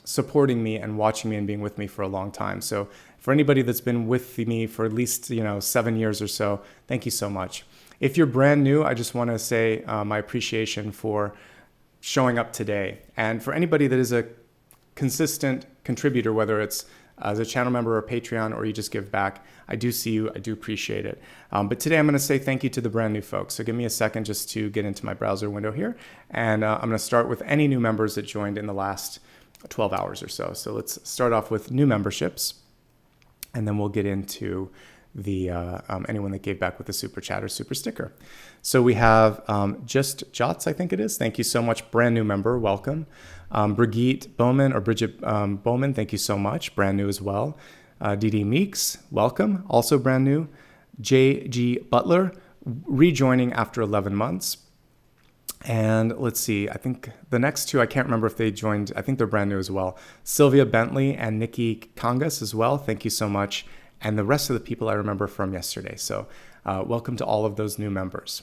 supporting me and watching me and being with me for a long time. So for anybody that's been with me for at least 7 years or so, thank you so much. If you're brand new, I just want to say my appreciation for showing up today. And for anybody that is a consistent contributor, whether it's as a channel member or Patreon, or you just give back, I do see you. I do appreciate it. But today I'm going to say thank you to the brand new folks. So give me a second just to get into my browser window here. And I'm going to start with any new members that joined in the last 12 hours or so. So let's start off with new memberships, and then we'll get into the anyone that gave back with a super chat or super sticker. So we have Just Jots, I think it is. Thank you so much, brand new member. Welcome. Brigitte Bowman or Bridget Bowman, thank you so much. Brand new as well. Dee Meeks, welcome. Also brand new. J.G. Butler, rejoining after 11 months. And let's see, I think the next two, I can't remember if they joined. I think they're brand new as well. Sylvia Bentley and Nikki Congas as well. Thank you so much. And the rest of the people I remember from yesterday. So welcome to all of those new members.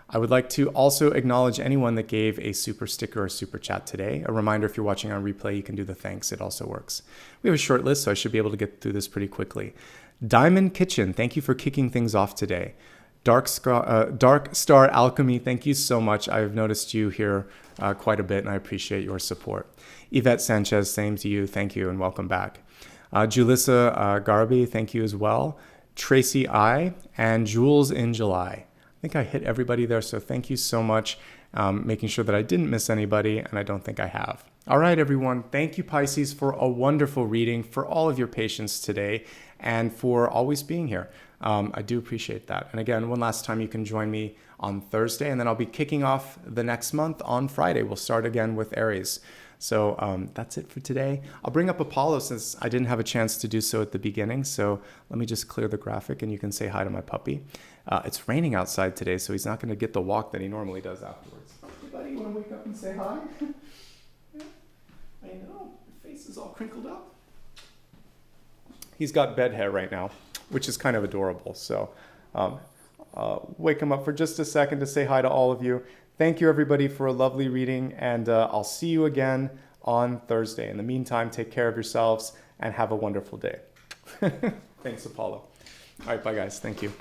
I would like to also acknowledge anyone that gave a super sticker or super chat today. A reminder, if you're watching on replay, you can do the thanks. It also works. We have a short list, so I should be able to get through this pretty quickly. Diamond Kitchen, thank you for kicking things off today. Dark Star Alchemy, thank you so much. I've noticed you here quite a bit, and I appreciate your support. Yvette Sanchez, same to you. Thank you, and welcome back. Julissa Garby, thank you as well. Tracy I, and Jules in July. I think I hit everybody there, so thank you so much. Making sure that I didn't miss anybody, and I don't think I have. All right, everyone. Thank you, Pisces, for a wonderful reading, for all of your patience today, and for always being here. I do appreciate that. And again, one last time, you can join me on Thursday, and then I'll be kicking off the next month on Friday. We'll start again with Aries. So that's it for today. I'll bring up Apollo since I didn't have a chance to do so at the beginning. So let me just clear the graphic and you can say hi to my puppy. It's raining outside today, so he's not going to get the walk that he normally does afterwards. Hey buddy, you want to wake up and say hi? Yeah, I know, your face is all crinkled up. He's got bed hair right now, which is kind of adorable. So wake him up for just a second to say hi to all of you. Thank you, everybody, for a lovely reading, and I'll see you again on Thursday. In the meantime, take care of yourselves and have a wonderful day. Thanks, Apollo. All right, bye, guys. Thank you.